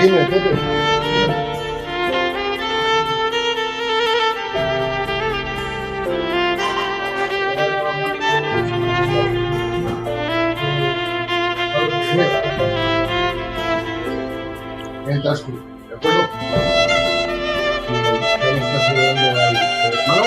Dime, Pepe. Entras tú, ¿de acuerdo? Ya me estás saludando al hermano.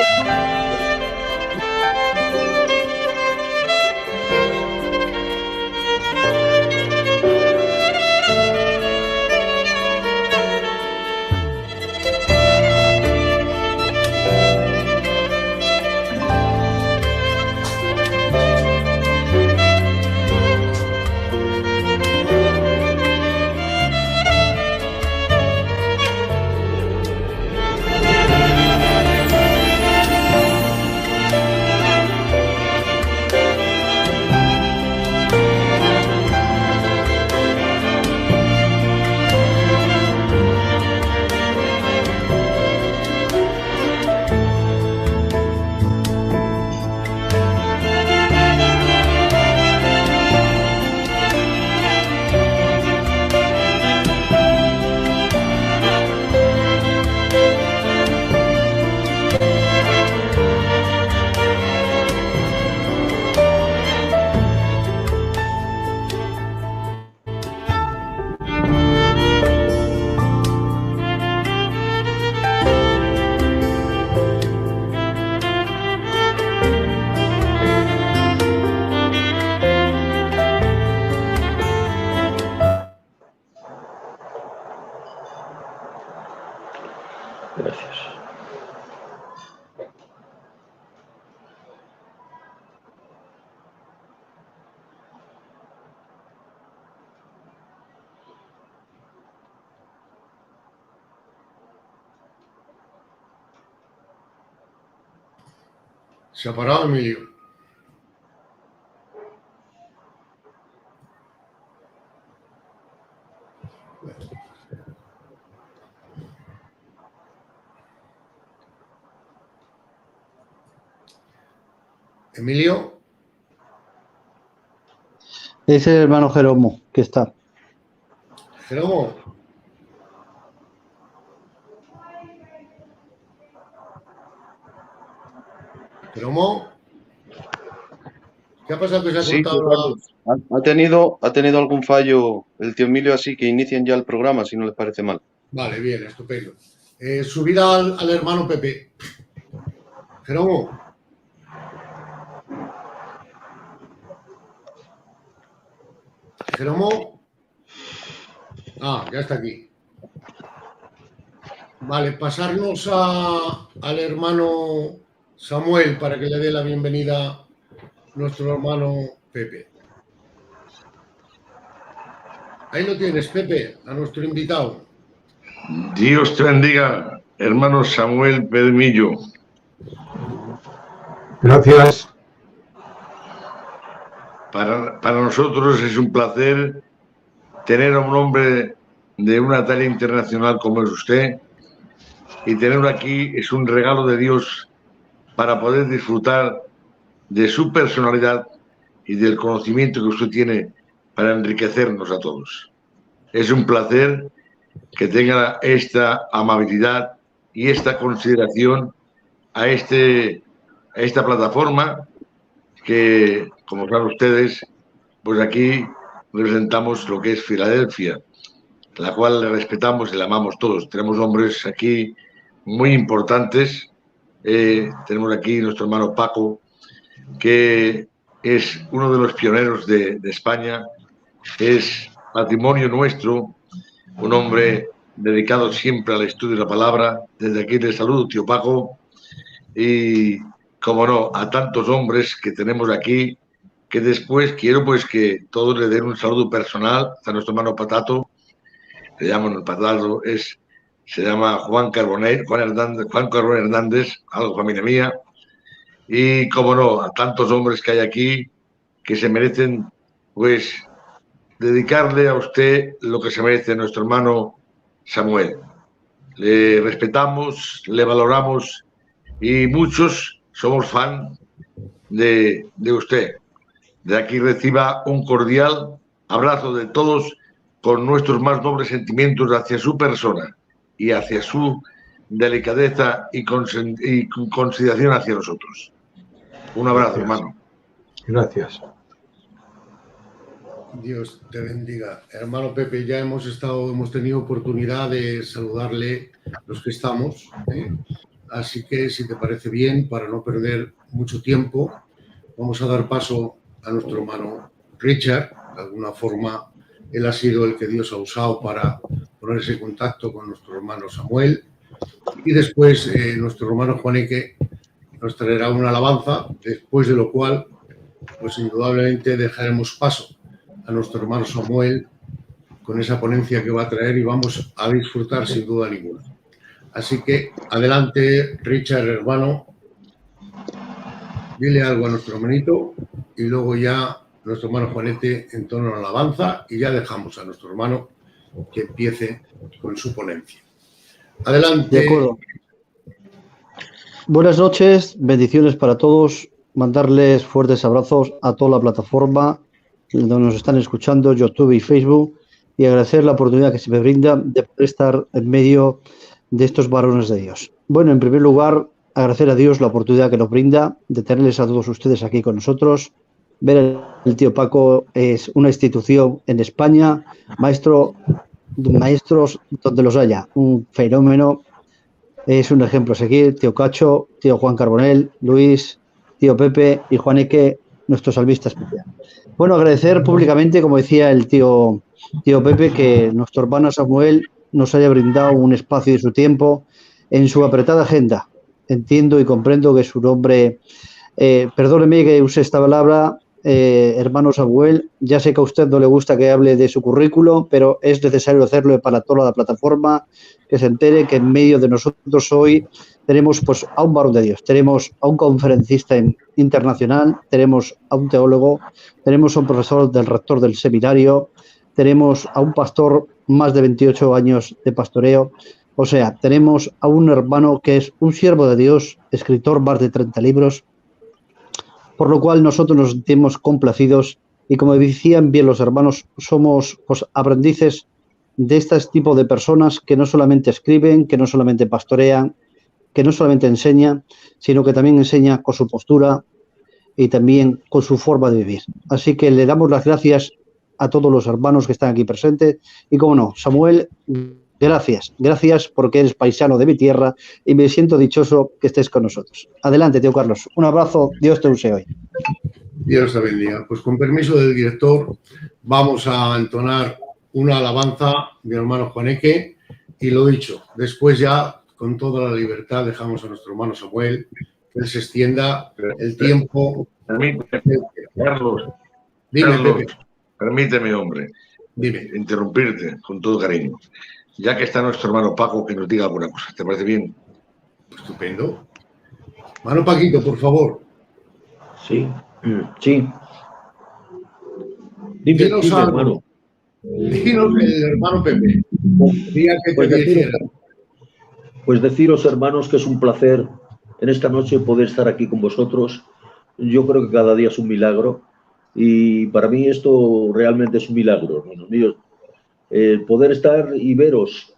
Gracias. Se ha parado, Emilio. Emilio. Es el hermano Jeromo que está. Jeromo. Jeromo. ¿Qué ha pasado que se ha Sí, cortado la... ha tenido algún fallo el tío Emilio, así que inician ya el programa, si no les parece mal. Vale, bien, estupendo. Subir al hermano Pepe. Jeromo. Jeromo. Ah, ya está aquí. Vale, pasarnos al hermano Samuel para que le dé la bienvenida a nuestro hermano Pepe. Ahí lo tienes, Pepe, a nuestro invitado. Dios te bendiga, hermano Samuel Pedmillo. Gracias. Para nosotros es un placer tener a un hombre de una talla internacional como es usted, y tenerlo aquí es un regalo de Dios para poder disfrutar de su personalidad y del conocimiento que usted tiene para enriquecernos a todos. Es un placer que tenga esta amabilidad y esta consideración a esta plataforma que, como saben ustedes, pues aquí representamos lo que es Filadelfia, la cual le respetamos y la amamos todos. Tenemos hombres aquí muy importantes. Tenemos aquí nuestro hermano Paco, que es uno de los pioneros de España, es patrimonio nuestro, un hombre dedicado siempre al estudio de la palabra. Desde aquí le saludo, tío Paco, y, como no, a tantos hombres que tenemos aquí, que después quiero pues que todos le den un saludo personal a nuestro hermano Patato, le llaman el Patato, se llama Juan Carbonell Hernández, algo familia mía, y, como no, a tantos hombres que hay aquí que se merecen, pues, dedicarle a usted lo que se merece nuestro hermano Samuel. Le respetamos, le valoramos y muchos somos fan de usted. De aquí reciba un cordial abrazo de todos con nuestros más nobles sentimientos hacia su persona y hacia su delicadeza y consideración hacia nosotros. Un abrazo, hermano. Gracias. Dios te bendiga. Hermano Pepe, ya hemos tenido oportunidad de saludarle los que estamos, ¿eh? Así que, si te parece bien, para no perder mucho tiempo, vamos a dar paso a nuestro hermano Richard. De alguna forma, él ha sido el que Dios ha usado para ponerse en contacto con nuestro hermano Samuel. Y después, nuestro hermano Juaneque nos traerá una alabanza, después de lo cual, pues indudablemente dejaremos paso a nuestro hermano Samuel con esa ponencia que va a traer y vamos a disfrutar sin duda ninguna. Así que adelante, Richard, hermano, dile algo a nuestro hermanito y luego ya nuestro hermano Juanete en torno a la alabanza y ya dejamos a nuestro hermano que empiece con su ponencia. Adelante. De acuerdo. Buenas noches, bendiciones para todos, mandarles fuertes abrazos a toda la plataforma donde nos están escuchando, YouTube y Facebook, y agradecer la oportunidad que se me brinda de poder estar en medio de estos varones de Dios. Bueno, en primer lugar, agradecer a Dios la oportunidad que nos brinda de tenerles a todos ustedes aquí con nosotros. Ver el tío Paco es una institución en España, maestros donde los haya, un fenómeno, es un ejemplo a seguir. Tío Cacho, tío Juan Carbonell, Luis, tío Pepe y Juaneque, nuestro salmista especial. Bueno, agradecer públicamente, como decía el tío Pepe, que nuestro hermano Samuel nos haya brindado un espacio de su tiempo en su apretada agenda. Entiendo y comprendo que su nombre, perdóneme que use esta palabra, hermano Samuel, ya sé que a usted no le gusta que hable de su currículo, pero es necesario hacerlo para toda la plataforma, que se entere que en medio de nosotros hoy tenemos pues a un varón de Dios, tenemos a un conferencista internacional, tenemos a un teólogo, tenemos a un profesor del rector del seminario, tenemos a un pastor más de 28 años de pastoreo, o sea, tenemos a un hermano que es un siervo de Dios, escritor, más de 30 libros, por lo cual nosotros nos sentimos complacidos y, como decían bien los hermanos, somos pues, aprendices de este tipo de personas que no solamente escriben, que no solamente pastorean, que no solamente enseñan, sino que también enseña con su postura y también con su forma de vivir. Así que le damos las gracias a todos los hermanos que están aquí presentes y, como no, Samuel, gracias porque eres paisano de mi tierra y me siento dichoso que estés con nosotros. Adelante, tío Carlos. Un abrazo, Dios te use hoy. Dios te bendiga. Pues con permiso del director vamos a entonar una alabanza de mi hermano Juaneque y lo dicho, después ya con toda la libertad dejamos a nuestro hermano Samuel que él se extienda el tiempo. Permíteme, Carlos. Dime, Carlos, Pepe. Permíteme, hombre, Dime. interrumpirte con todo cariño. Ya que está nuestro hermano Paco, que nos diga alguna cosa. ¿Te parece bien? Estupendo. Hermano Paquito, por favor. Sí, sí. Dime, hermano. Dinos el hermano Pepe. Pues deciros, hermanos, que es un placer en esta noche poder estar aquí con vosotros. Yo creo que cada día es un milagro y para mí esto realmente es un milagro, hermanos míos. Poder estar y veros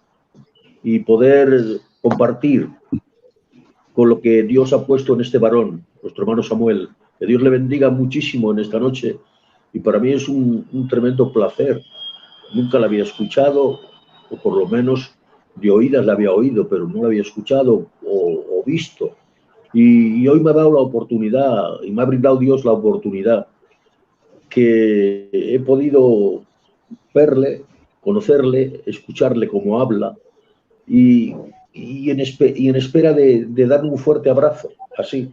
y poder compartir con lo que Dios ha puesto en este varón, nuestro hermano Samuel. Que Dios le bendiga muchísimo en esta noche y para mí es un tremendo placer. Nunca la había escuchado, o por lo menos de oídas la había oído, pero no la había escuchado o visto. Y hoy me ha dado la oportunidad, y me ha brindado Dios la oportunidad, que he podido verle, conocerle, escucharle cómo habla, y en espera de darle un fuerte abrazo, así,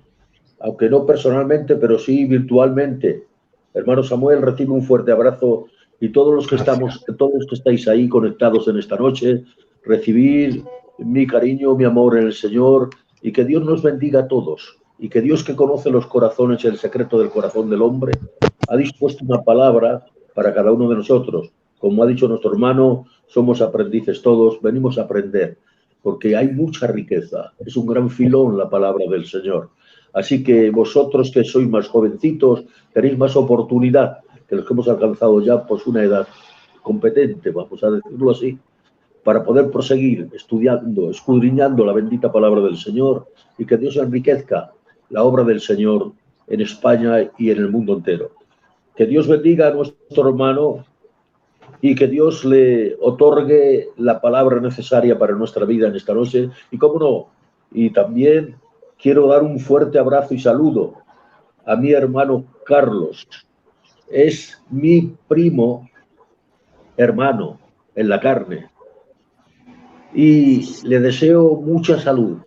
aunque no personalmente, pero sí virtualmente. Hermano Samuel, recibe un fuerte abrazo y todos los que todos los que estáis ahí conectados en esta noche, recibid mi cariño, mi amor en el Señor y que Dios nos bendiga a todos y que Dios, que conoce los corazones y el secreto del corazón del hombre, ha dispuesto una palabra para cada uno de nosotros. Como ha dicho nuestro hermano, somos aprendices todos, venimos a aprender, porque hay mucha riqueza. Es un gran filón la palabra del Señor. Así que vosotros que sois más jovencitos, tenéis más oportunidad que los que hemos alcanzado ya pues una edad competente, vamos a decirlo así, para poder proseguir estudiando, escudriñando la bendita palabra del Señor y que Dios enriquezca la obra del Señor en España y en el mundo entero. Que Dios bendiga a nuestro hermano y que Dios le otorgue la palabra necesaria para nuestra vida en esta noche. Y cómo no, y también quiero dar un fuerte abrazo y saludo a mi hermano Carlos. Es mi primo hermano en la carne. Y le deseo mucha salud,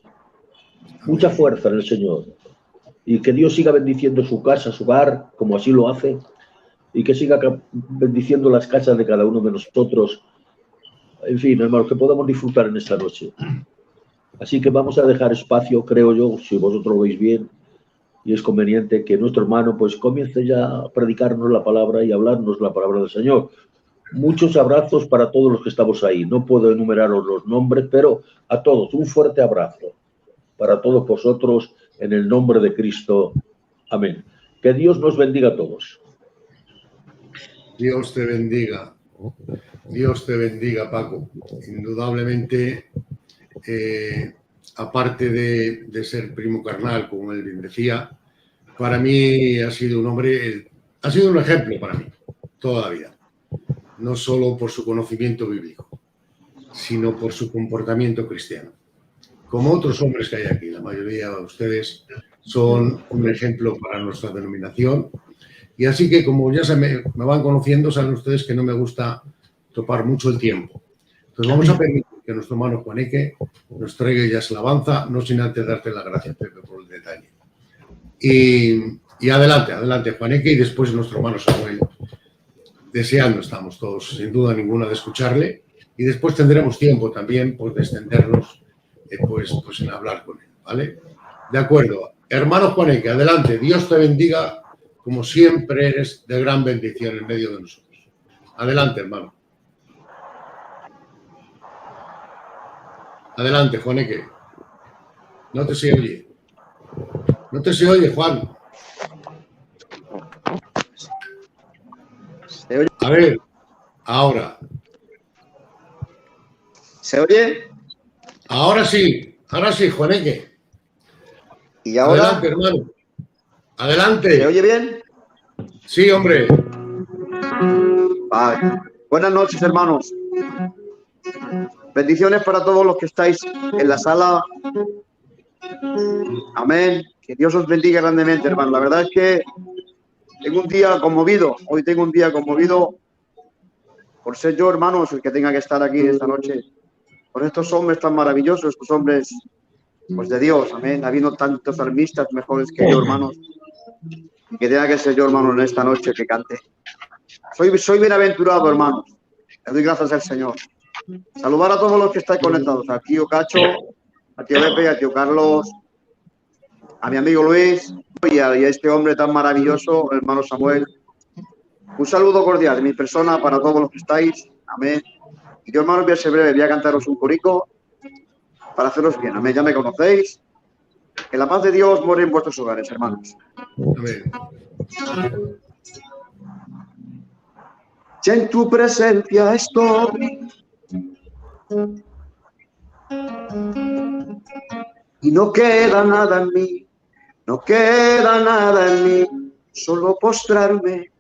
mucha fuerza en el Señor. Y que Dios siga bendiciendo su casa, su hogar, como así lo hace. Y que siga bendiciendo las casas de cada uno de nosotros. En fin, hermanos, que podamos disfrutar en esta noche. Así que vamos a dejar espacio, creo yo, si vosotros lo veis bien, y es conveniente que nuestro hermano pues comience ya a predicarnos la palabra y a hablarnos la palabra del Señor. Muchos abrazos para todos los que estamos ahí. No puedo enumeraros los nombres, pero a todos un fuerte abrazo para todos vosotros en el nombre de Cristo. Amén. Que Dios nos bendiga a todos. Dios te bendiga. Dios te bendiga, Paco. Indudablemente, aparte de ser primo carnal, como él bien decía, para mí ha sido un hombre, ha sido un ejemplo para mí toda la vida. No solo por su conocimiento bíblico, sino por su comportamiento cristiano. Como otros hombres que hay aquí, la mayoría de ustedes son un ejemplo para nuestra denominación. Y así que, como ya me van conociendo, saben ustedes que no me gusta topar mucho el tiempo. Entonces vamos a permitir que nuestro hermano Juaneque nos traiga ya su alabanza, no sin antes darte las gracias, Pepe, por el detalle. Y adelante, adelante, Juaneque, y después nuestro hermano Samuel. Deseando estamos todos, sin duda ninguna, de escucharle. Y después tendremos tiempo también pues, de extendernos pues en hablar con él, ¿vale? De acuerdo. Hermano Juaneque, adelante. Dios te bendiga. Como siempre eres de gran bendición en medio de nosotros. Adelante, hermano. Adelante, Juaneque. No te se oye. No te se oye, Juan. ¿Se oye? A ver, ahora. ¿Se oye? Ahora sí, Juaneque. ¿Y ahora? Adelante, hermano. Adelante. ¿Se oye bien? Sí, hombre. Vale. Buenas noches, hermanos. Bendiciones para todos los que estáis en la sala. Amén. Que Dios os bendiga grandemente, hermano. La verdad es que tengo un día conmovido. Hoy tengo un día conmovido por ser yo, hermanos, el que tenga que estar aquí esta noche con estos hombres tan maravillosos, estos hombres pues de Dios. Amén. Habiendo tantos salmistas mejores que yo, hermanos. Que tenga que ser yo, hermano, en esta noche que cante. Soy bienaventurado, hermanos. Le doy gracias al Señor. Saludar a todos los que estáis conectados. A tío Cacho, a tío Pepe, a tío Carlos, a mi amigo Luis y a este hombre tan maravilloso, el hermano Samuel. Un saludo cordial de mi persona para todos los que estáis. Amén. Y yo, hermanos, voy a ser breve. Voy a cantaros un corico para haceros bien. Amén. Ya me conocéis. Que la paz de Dios more en vuestros hogares, hermanos. Amén. Ya en tu presencia estoy y no queda nada en mí, no queda nada en mí, solo postrarme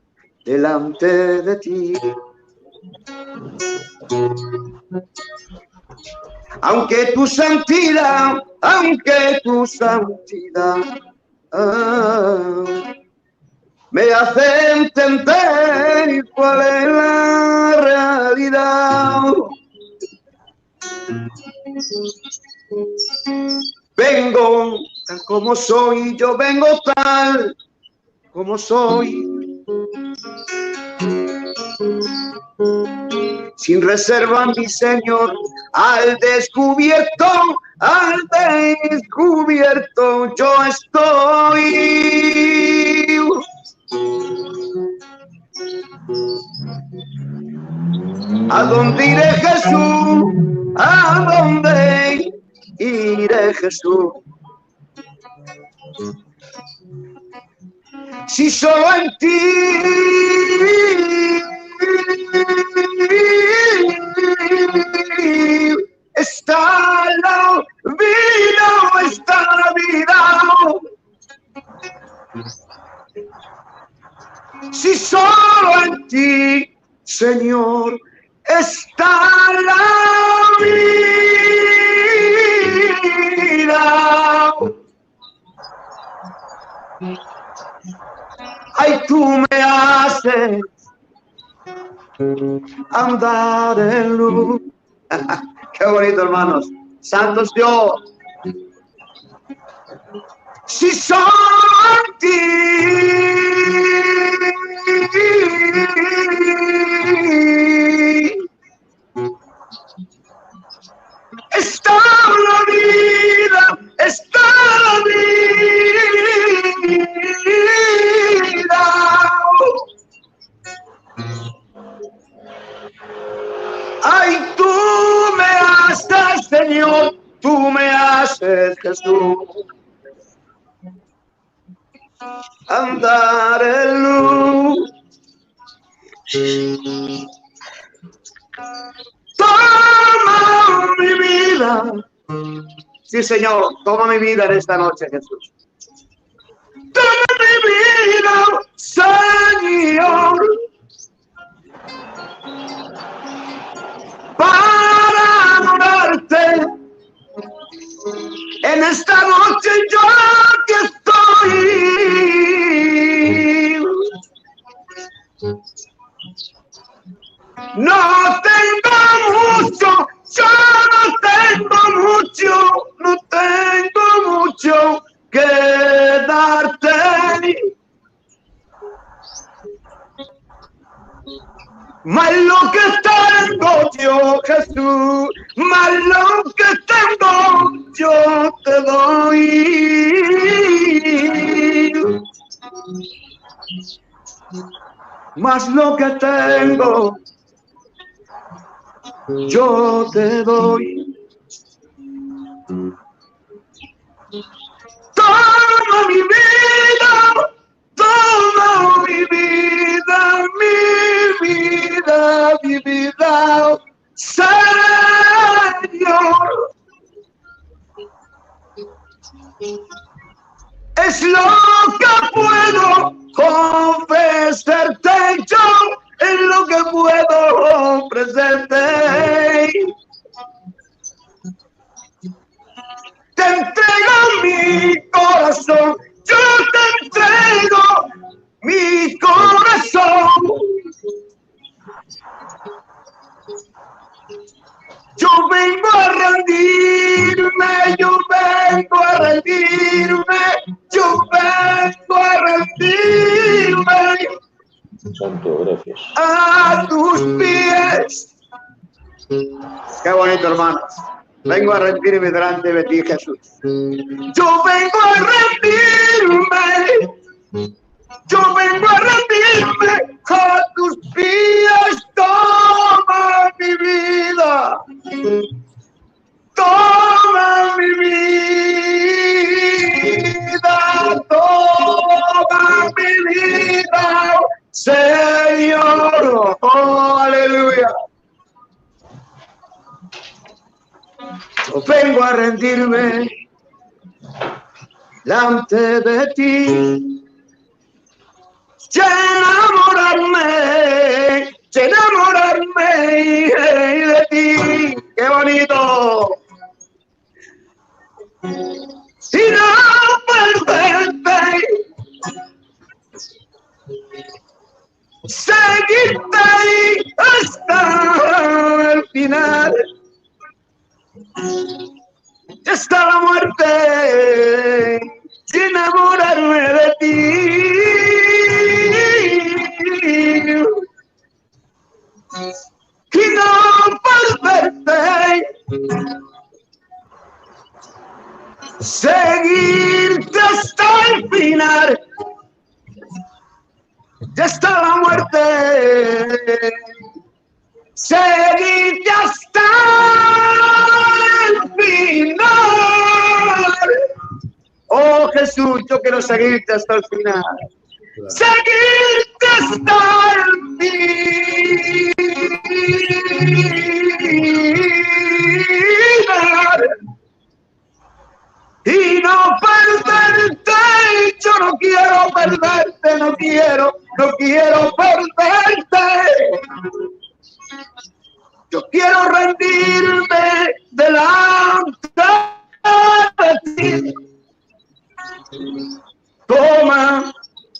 delante de ti. Aunque tu santidad me hace entender cuál es la realidad. Vengo tal como soy, yo vengo tal como soy. Sin reserva, mi Señor, al descubierto yo estoy. ¿A dónde iré, Jesús? ¿A dónde iré, Jesús? Si solo en ti Está la vida, está la vida. Si solo en ti, Señor, está la vida. Ay, tú me haces andar en luz. Qué bonito, hermanos. Santos Dios. Si solo en ti está la vida, está la vida. Ay, tú me haces, Señor, tú me haces, Jesús, andar en luz. Toma mi vida. Sí, Señor, toma mi vida en esta noche, Jesús. Toma mi vida, Señor, para adorarte. En esta noche yo aquí estoy. No tengo mucho, yo no tengo mucho que darte. Más lo que tengo yo, Jesús, más lo que tengo yo te doy. Más lo que tengo yo te doy. Toma mi vida, toma mi vida, mi vida, Señor. Es lo que puedo ofrecerte yo, es lo que puedo ofrecerte. Te entrego mi corazón, yo te entrego mi corazón. Yo vengo a rendirme, yo vengo a rendirme, yo vengo a rendirme. Santo, gracias. A tus pies. Qué bonito, hermanos. Vengo a rendirme delante de ti, Jesús. Yo vengo a rendirme. Yo vengo a rendirme a tus pies. Toma mi vida. Toma mi vida. Toma mi vida. Señor. Oh, aleluya. Yo vengo a rendirme delante de ti, enamorarme de ti. ¡Qué bonito! Y no perderte, seguirte hasta el final. Hasta la muerte, sin enamorarme de ti. Y no perderte, seguirte hasta el final. Hasta la muerte, seguirte hasta el final. Oh Jesús, yo quiero seguirte hasta el final. seguirte hasta el final y no perderte. Yo no quiero perderte, no quiero perderte. Yo quiero rendirme delante de ti. Toma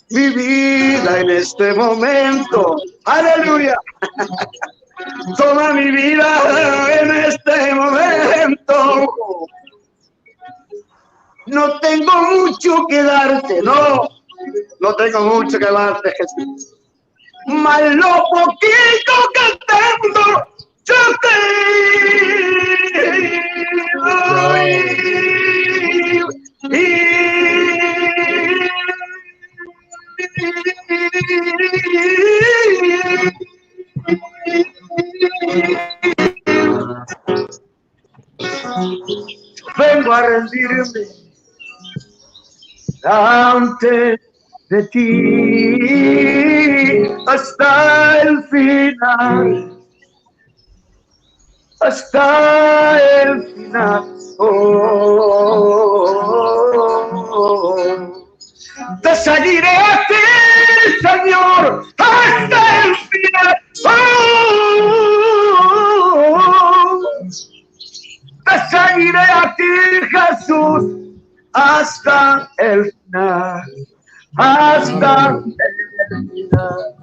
mi vida en este momento. Aleluya. Toma mi vida en este momento. No tengo mucho que darte, no tengo mucho que darte, Jesús. Mas lo poquito que tengo, yo te vengo a rendirme ante de ti hasta el final, hasta el final. Te seguiré a ti, Señor, hasta el final. Te seguiré a ti, Jesús, hasta el final, hasta el final,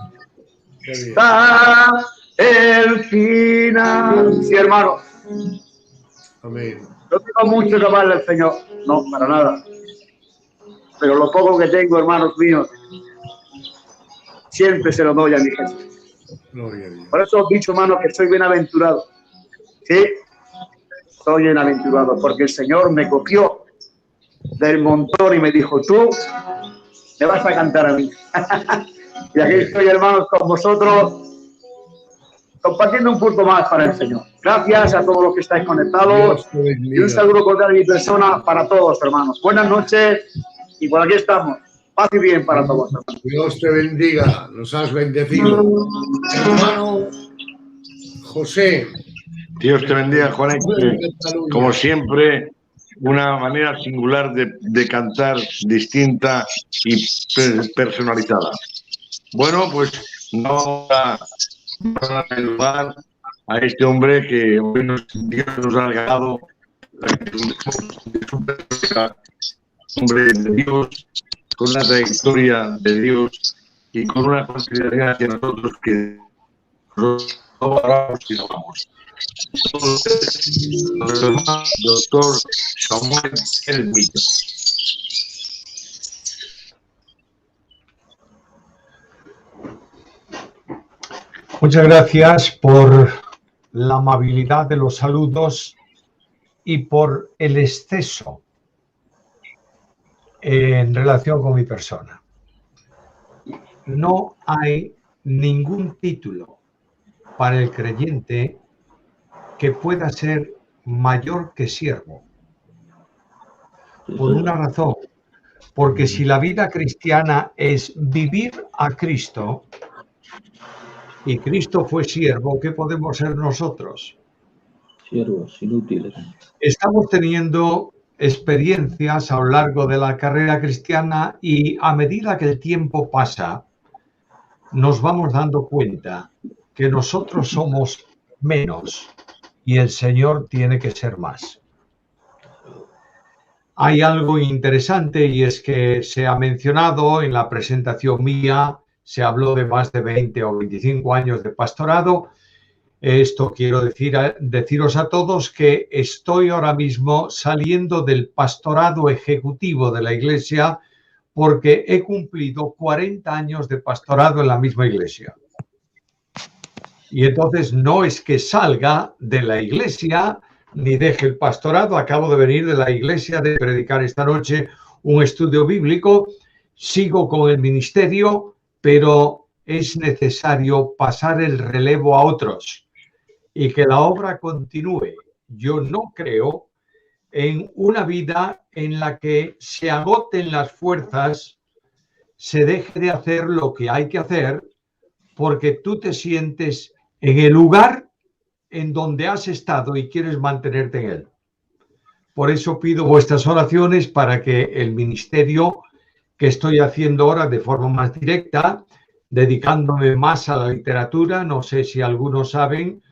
hasta el final. Sí, hermano. Amén. No tengo mucho que darle al Señor, no, para nada. Pero lo poco que tengo, hermanos míos, siempre se lo doy a mi Jesús. Gloria a Dios. Por eso os he dicho, hermano, que soy bienaventurado. Sí, soy bienaventurado, porque el Señor me copió del montón y me dijo, tú me vas a cantar a mí. Y aquí estoy, hermanos, con vosotros, compartiendo un punto más para el Señor. Gracias a todos los que estáis conectados y un saludo cordial de mi persona para todos, hermanos. Buenas noches y por aquí estamos. Paz y bien para todos, hermanos. Dios te bendiga, nos has bendecido. Hermano José. Dios te bendiga, Juan. Como siempre, una manera singular de cantar distinta y personalizada. Bueno, pues no vamos a saludar a este hombre que hoy Dios nos ha regalado, hombre de Dios, con una trayectoria de Dios y con una consideración hacia nosotros que nosotros no paramos y no vamos. Doctor Samuel Elmito. Muchas gracias por la amabilidad de los saludos y por el exceso en relación con mi persona. No hay ningún título para el creyente que pueda ser mayor que siervo. Por una razón, porque si la vida cristiana es vivir a Cristo, y Cristo fue siervo, ¿qué podemos ser nosotros? Siervos inútiles. Estamos teniendo experiencias a lo largo de la carrera cristiana y a medida que el tiempo pasa, nos vamos dando cuenta que nosotros somos menos y el Señor tiene que ser más. Hay algo interesante y es que se ha mencionado en la presentación mía, se habló de más de 20 o 25 años de pastorado. Esto quiero deciros a todos que estoy ahora mismo saliendo del pastorado ejecutivo de la Iglesia porque he cumplido 40 años de pastorado en la misma Iglesia. Y entonces no es que salga de la Iglesia ni deje el pastorado. Acabo de venir de la Iglesia de predicar esta noche un estudio bíblico. Sigo con el ministerio, pero es necesario pasar el relevo a otros y que la obra continúe. Yo no creo en una vida en la que se agoten las fuerzas se deje de hacer lo que hay que hacer porque tú te sientes en el lugar en donde has estado y quieres mantenerte en él. Por eso pido vuestras oraciones para que el ministerio que estoy haciendo ahora de forma más directa, dedicándome más a la literatura, no sé si algunos saben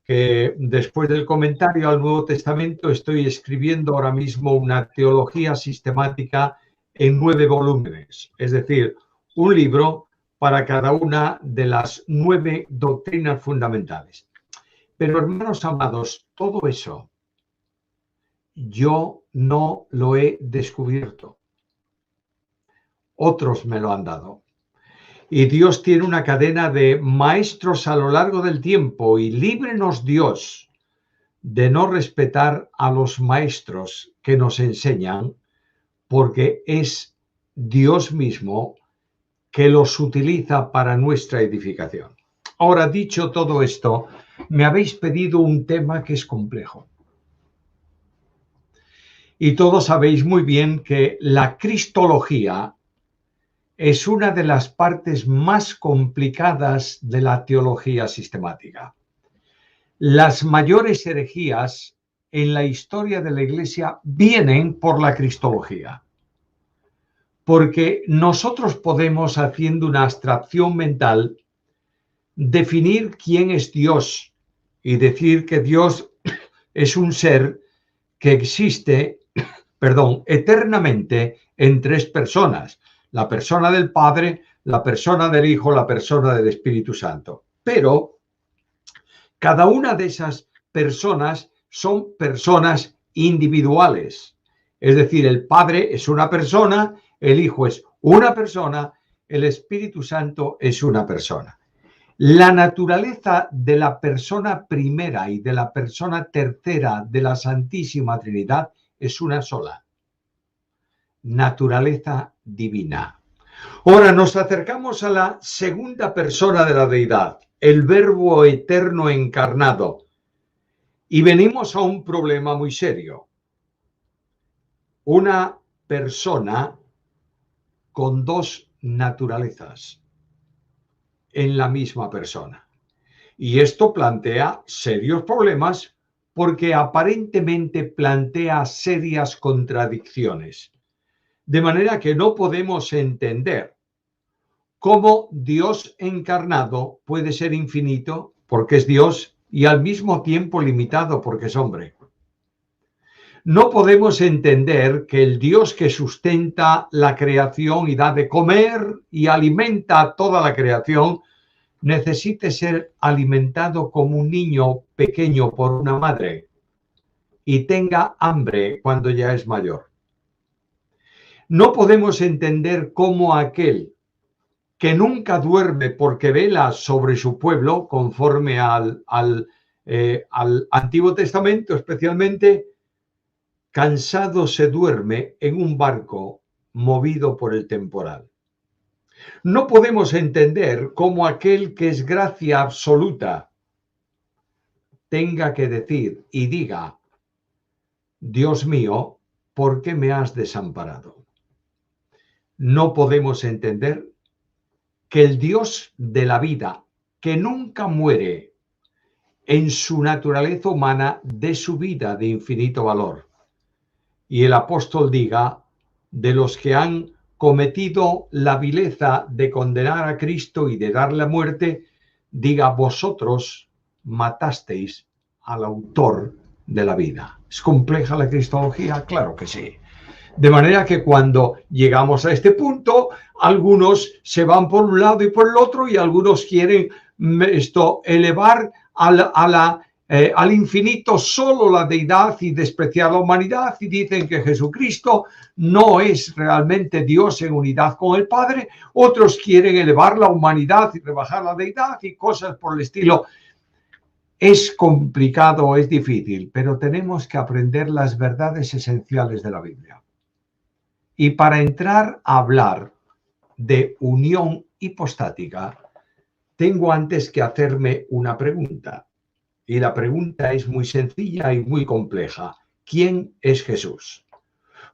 que después del comentario al Nuevo Testamento estoy escribiendo ahora mismo una teología sistemática en 9 volúmenes, es decir, un libro para cada una de las 9 doctrinas fundamentales. Pero hermanos amados, todo eso yo no lo he descubierto. Otros me lo han dado. Y Dios tiene una cadena de maestros a lo largo del tiempo y líbrenos Dios de no respetar a los maestros que nos enseñan, porque es Dios mismo que los utiliza para nuestra edificación. Ahora, dicho todo esto, me habéis pedido un tema que es complejo. Y todos sabéis muy bien que la cristología es una de las partes más complicadas de la teología sistemática. Las mayores herejías en la historia de la Iglesia vienen por la cristología. Porque nosotros podemos, haciendo una abstracción mental, definir quién es Dios y decir que Dios es un ser que existe, eternamente en 3 personas. La persona del Padre, la persona del Hijo, la persona del Espíritu Santo. Pero cada una de esas personas son personas individuales. Es decir, el Padre es una persona, el Hijo es una persona, el Espíritu Santo es una persona. La naturaleza de la persona primera y de la persona tercera de la Santísima Trinidad es una sola. Naturaleza divina. Ahora nos acercamos a la segunda persona de la deidad, el Verbo eterno encarnado, y venimos a un problema muy serio. Una persona con 2 naturalezas en la misma persona. Y esto plantea serios problemas porque aparentemente plantea serias contradicciones. De manera que no podemos entender cómo Dios encarnado puede ser infinito porque es Dios y al mismo tiempo limitado porque es hombre. No podemos entender que el Dios que sustenta la creación y da de comer y alimenta a toda la creación necesite ser alimentado como un niño pequeño por una madre y tenga hambre cuando ya es mayor. No podemos entender cómo aquel que nunca duerme porque vela sobre su pueblo, conforme al Antiguo Testamento especialmente, cansado se duerme en un barco movido por el temporal. No podemos entender cómo aquel que es gracia absoluta tenga que decir y diga: Dios mío, ¿por qué me has desamparado? No podemos entender que el Dios de la vida, que nunca muere, en su naturaleza humana dé su vida de infinito valor. Y el apóstol diga: de los que han cometido la vileza de condenar a Cristo y de darle la muerte, diga: vosotros matasteis al autor de la vida. ¿Es compleja la cristología? Claro que sí. De manera que cuando llegamos a este punto, algunos se van por un lado y por el otro, y algunos quieren elevar al infinito solo la deidad y despreciar la humanidad, y dicen que Jesucristo no es realmente Dios en unidad con el Padre. Otros quieren elevar la humanidad y rebajar la deidad y cosas por el estilo. Es complicado, es difícil, pero tenemos que aprender las verdades esenciales de la Biblia. Y para entrar a hablar de unión hipostática, tengo antes que hacerme una pregunta. Y la pregunta es muy sencilla y muy compleja. ¿Quién es Jesús?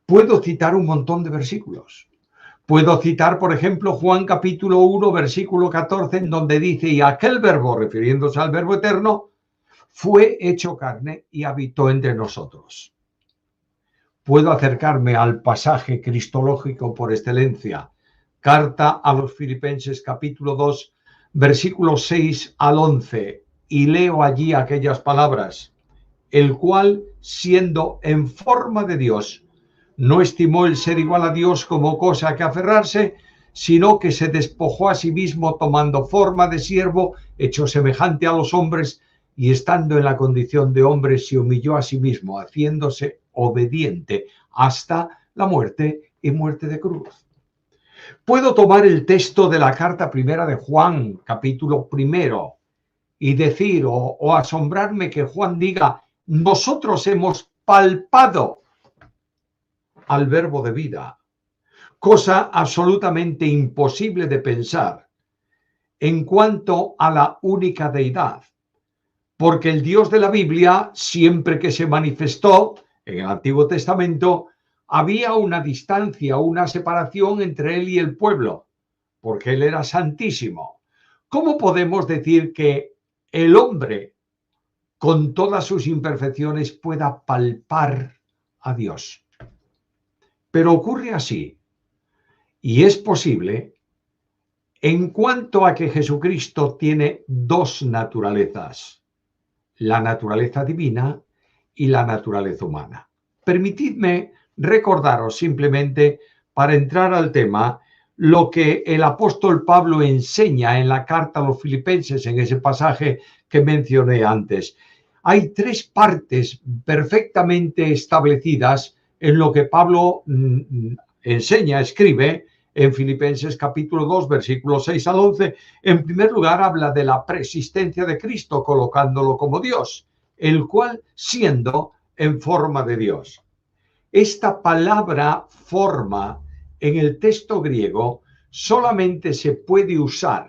Puedo citar un montón de versículos. Puedo citar, por ejemplo, Juan capítulo 1, versículo 14, en donde dice, y aquel verbo, refiriéndose al verbo eterno, fue hecho carne y habitó entre nosotros. Puedo acercarme al pasaje cristológico por excelencia, carta a los Filipenses capítulo 2, versículos 6 al 11, y leo allí aquellas palabras, el cual, siendo en forma de Dios, no estimó el ser igual a Dios como cosa a que aferrarse, sino que se despojó a sí mismo tomando forma de siervo, hecho semejante a los hombres, y estando en la condición de hombre se humilló a sí mismo, haciéndose obediente hasta la muerte y muerte de cruz. Puedo tomar el texto de la carta primera de Juan, capítulo primero, y decir o asombrarme que Juan diga, nosotros hemos palpado al verbo de vida, cosa absolutamente imposible de pensar en cuanto a la única deidad, porque el Dios de la Biblia, siempre que se manifestó en el Antiguo Testamento, había una distancia, una separación entre él y el pueblo, porque él era santísimo. ¿Cómo podemos decir que el hombre, con todas sus imperfecciones, pueda palpar a Dios? Pero ocurre así, y es posible, en cuanto a que Jesucristo tiene dos naturalezas, la naturaleza divina y la naturaleza humana. Permitidme recordaros simplemente, para entrar al tema, lo que el apóstol Pablo enseña en la carta a los Filipenses, en ese pasaje que mencioné antes. Hay tres partes perfectamente establecidas en lo que Pablo enseña, escribe en Filipenses capítulo 2, versículos 6 al 11. En primer lugar, habla de la preexistencia de Cristo, colocándolo como Dios, el cual siendo en forma de Dios. Esta palabra forma en el texto griego solamente se puede usar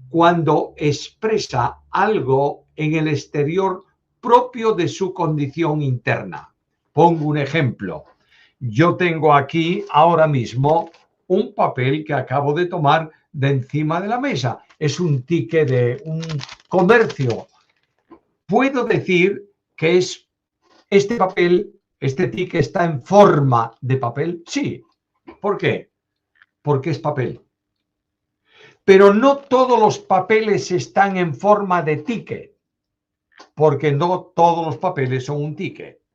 cuando expresa algo en el exterior propio de su condición interna. Pongo un ejemplo. Yo tengo aquí ahora mismo un papel que acabo de tomar de encima de la mesa. Es un ticket de un comercio. Puedo decir que es este papel, este ticket está en forma de papel. Sí. ¿Por qué? Porque es papel. Pero no todos los papeles están en forma de ticket, porque no todos los papeles son un ticket.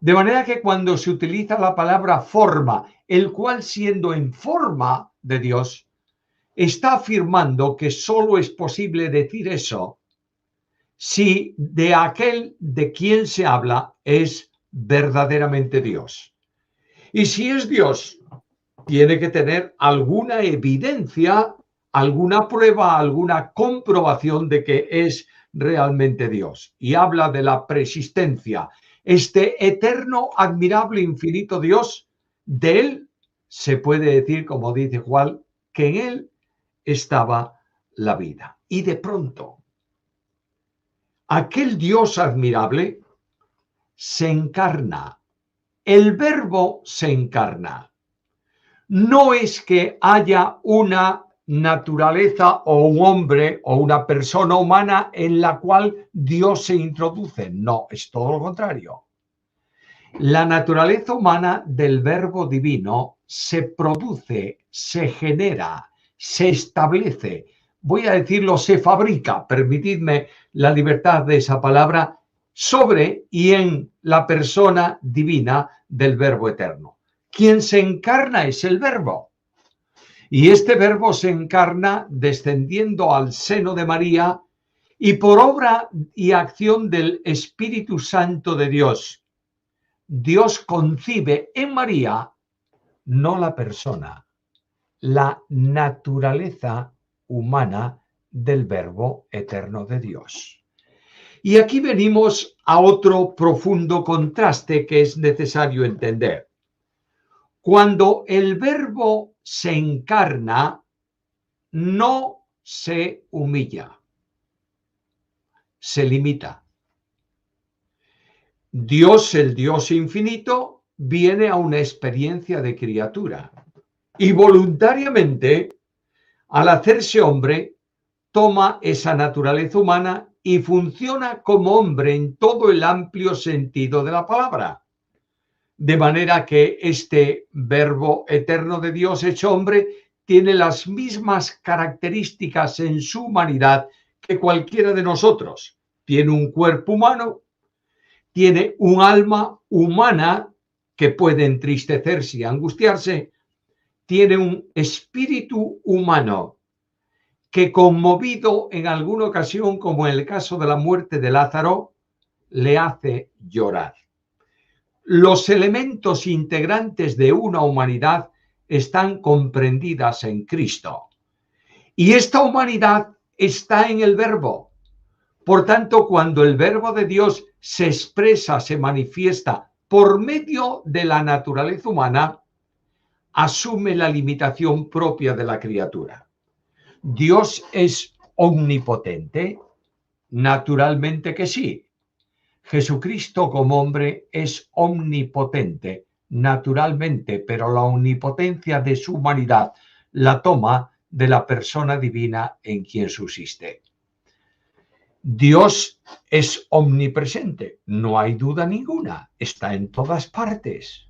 De manera que cuando se utiliza la palabra forma, el cual siendo en forma de Dios, está afirmando que solo es posible decir eso si de aquel de quien se habla es verdaderamente Dios. Y si es Dios, tiene que tener alguna evidencia, alguna prueba, alguna comprobación de que es realmente Dios. Y habla de la preexistencia. Este eterno, admirable, infinito Dios, de él se puede decir, como dice Juan, que en él estaba la vida. Y de pronto, aquel Dios admirable se encarna. El verbo se encarna. No es que haya una naturaleza o un hombre o una persona humana en la cual Dios se introduce. No, es todo lo contrario. La naturaleza humana del verbo divino se produce, se genera, se establece. Voy a decirlo, se fabrica, permitidme la libertad de esa palabra, sobre y en la persona divina del verbo eterno. Quien se encarna es el verbo. Y este verbo se encarna descendiendo al seno de María y por obra y acción del Espíritu Santo de Dios. Dios concibe en María no la persona, la naturaleza humana del verbo eterno de Dios. Y aquí venimos a otro profundo contraste que es necesario entender. Cuando el verbo se encarna, no se humilla, se limita. Dios, el Dios infinito, viene a una experiencia de criatura. Y voluntariamente, al hacerse hombre, toma esa naturaleza humana y funciona como hombre en todo el amplio sentido de la palabra. De manera que este verbo eterno de Dios hecho hombre tiene las mismas características en su humanidad que cualquiera de nosotros. Tiene un cuerpo humano, tiene un alma humana que puede entristecerse y angustiarse, tiene un espíritu humano que, conmovido en alguna ocasión, como en el caso de la muerte de Lázaro, le hace llorar. Los elementos integrantes de una humanidad están comprendidas en Cristo. Y esta humanidad está en el Verbo. Por tanto, cuando el Verbo de Dios se expresa, se manifiesta por medio de la naturaleza humana, asume la limitación propia de la criatura. ¿Dios es omnipotente? Naturalmente que sí. Jesucristo como hombre es omnipotente, naturalmente, pero la omnipotencia de su humanidad la toma de la persona divina en quien subsiste. Dios es omnipresente, no hay duda ninguna, está en todas partes.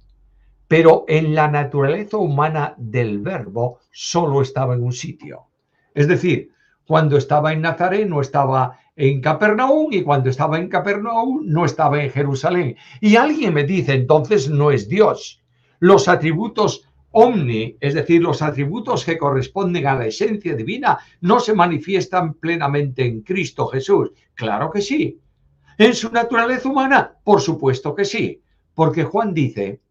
Pero en la naturaleza humana del Verbo solo estaba en un sitio. Es decir, cuando estaba en Nazaret no estaba en Capernaum, y cuando estaba en Capernaum no estaba en Jerusalén. Y alguien me dice, entonces no es Dios. Los atributos omni, es decir, los atributos que corresponden a la esencia divina, no se manifiestan plenamente en Cristo Jesús. Claro que sí. ¿En su naturaleza humana? Por supuesto que sí. Porque Juan dice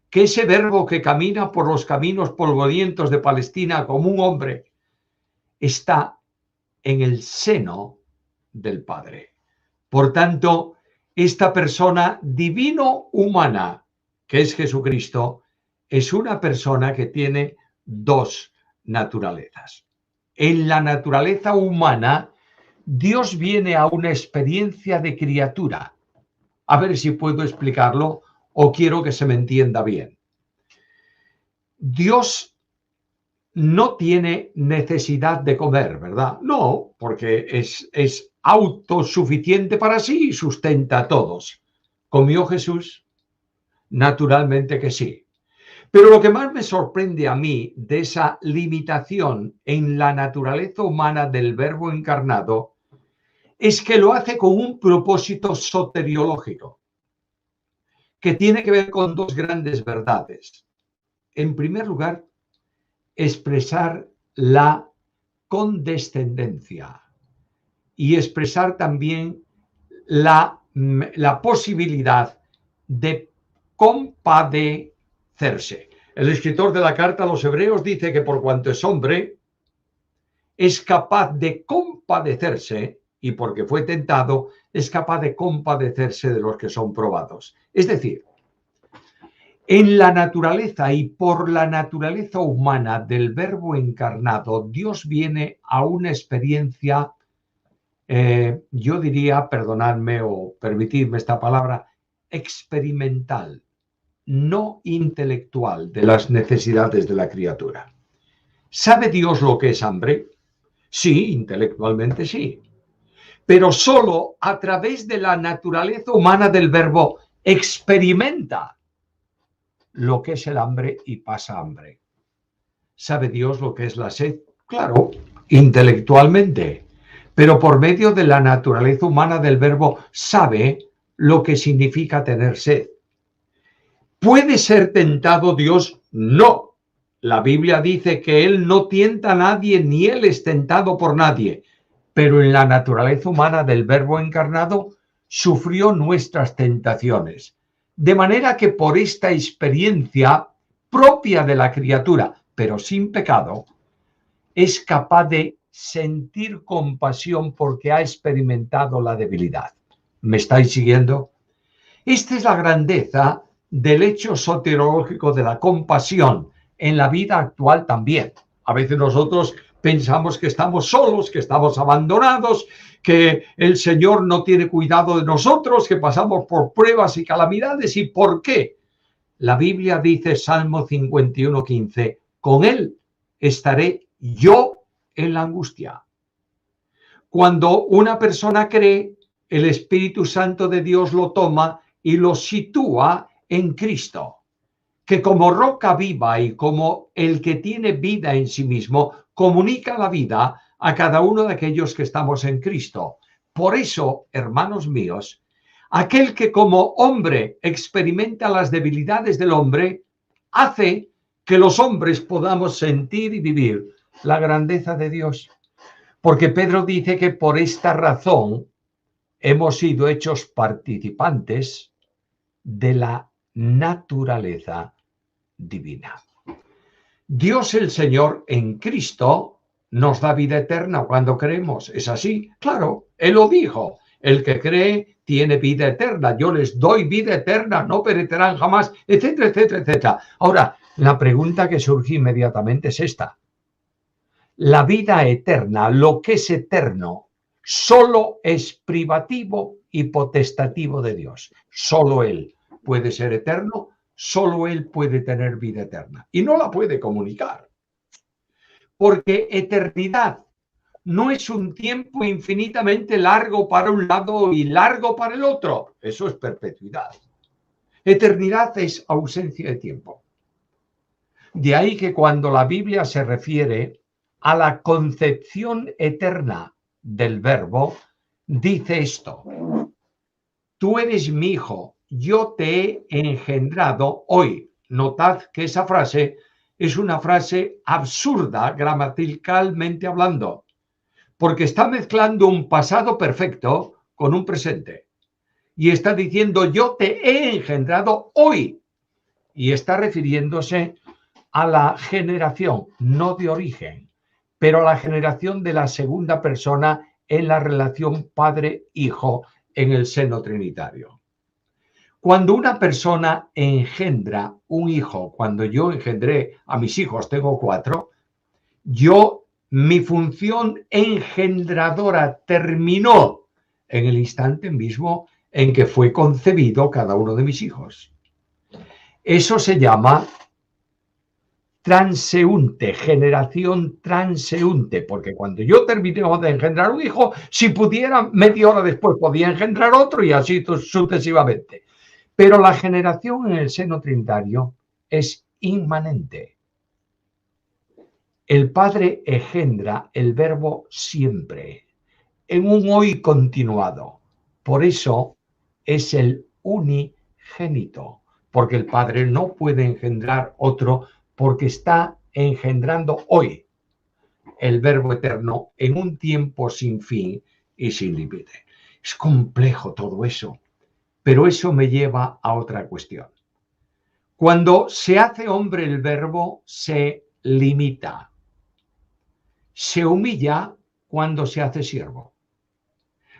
que ese verbo que camina por los caminos polvorientos de Palestina como un hombre está en el seno del Padre. Por tanto, esta persona divino-humana, que es Jesucristo, es una persona que tiene dos naturalezas. En la naturaleza humana, Dios viene a una experiencia de criatura. A ver si puedo explicarlo o quiero que se me entienda bien. Dios no tiene necesidad de comer, ¿verdad? No, porque es autosuficiente para sí y sustenta a todos. ¿Comió Jesús? Naturalmente que sí. Pero lo que más me sorprende a mí de esa limitación en la naturaleza humana del Verbo encarnado es que lo hace con un propósito soteriológico, que tiene que ver con dos grandes verdades. En primer lugar, expresar la condescendencia y expresar también la posibilidad de compadecerse. El escritor de la carta a los Hebreos dice que por cuanto es hombre, es capaz de compadecerse, y porque fue tentado, es capaz de compadecerse de los que son probados. Es decir, en la naturaleza y por la naturaleza humana del Verbo encarnado, Dios viene a una experiencia, yo diría, perdonadme o permitidme esta palabra, experimental, no intelectual, de las necesidades de la criatura. ¿Sabe Dios lo que es hambre? Sí, intelectualmente sí. Pero solo a través de la naturaleza humana del Verbo experimenta lo que es el hambre y pasa hambre. ¿Sabe Dios lo que es la sed? Claro, intelectualmente, pero por medio de la naturaleza humana del Verbo sabe lo que significa tener sed. ¿Puede ser tentado Dios? No. La Biblia dice que Él no tienta a nadie ni Él es tentado por nadie, pero en la naturaleza humana del Verbo encarnado sufrió nuestras tentaciones. De manera que por esta experiencia propia de la criatura, pero sin pecado, es capaz de sentir compasión porque ha experimentado la debilidad. ¿Me estáis siguiendo? Esta es la grandeza del hecho soteriológico de la compasión en la vida actual también. A veces nosotros pensamos que estamos solos, que estamos abandonados, que el Señor no tiene cuidado de nosotros, que pasamos por pruebas y calamidades. ¿Y por qué? La Biblia dice, Salmo 51:15, con Él estaré yo en la angustia. Cuando una persona cree, el Espíritu Santo de Dios lo toma y lo sitúa en Cristo, que como roca viva y como el que tiene vida en sí mismo, comunica la vida a cada uno de aquellos que estamos en Cristo. Por eso, hermanos míos, aquel que como hombre experimenta las debilidades del hombre, hace que los hombres podamos sentir y vivir la grandeza de Dios. Porque Pedro dice que por esta razón hemos sido hechos participantes de la naturaleza divina. Dios el Señor en Cristo nos da vida eterna cuando creemos. ¿Es así? Claro, Él lo dijo. El que cree tiene vida eterna. Yo les doy vida eterna, no perecerán jamás, etcétera, etcétera, etcétera. Ahora, la pregunta que surge inmediatamente es esta. La vida eterna, lo que es eterno, solo es privativo y potestativo de Dios. Solo Él puede ser eterno, solo Él puede tener vida eterna. Y no la puede comunicar. Porque eternidad no es un tiempo infinitamente largo para un lado y largo para el otro. Eso es perpetuidad. Eternidad es ausencia de tiempo. De ahí que cuando la Biblia se refiere a la concepción eterna del Verbo, dice esto: tú eres mi hijo, yo te he engendrado hoy. Notad que esa frase es una frase absurda gramaticalmente hablando, porque está mezclando un pasado perfecto con un presente. Y está diciendo yo te he engendrado hoy. Y está refiriéndose a la generación, no de origen, pero a la generación de la segunda persona en la relación padre-hijo en el seno trinitario. Cuando una persona engendra un hijo, cuando yo engendré a mis hijos, tengo 4, mi función engendradora terminó en el instante mismo en que fue concebido cada uno de mis hijos. Eso se llama transeúnte, generación transeúnte, porque cuando yo terminé de engendrar un hijo, si pudiera, media hora después podía engendrar otro y así sucesivamente. Pero la generación en el seno trinitario es inmanente. El Padre engendra el Verbo siempre, en un hoy continuado. Por eso es el unigénito, porque el Padre no puede engendrar otro porque está engendrando hoy el Verbo eterno en un tiempo sin fin y sin límite. Es complejo todo eso, pero eso me lleva a otra cuestión. Cuando se hace hombre el Verbo se limita, se humilla cuando se hace siervo.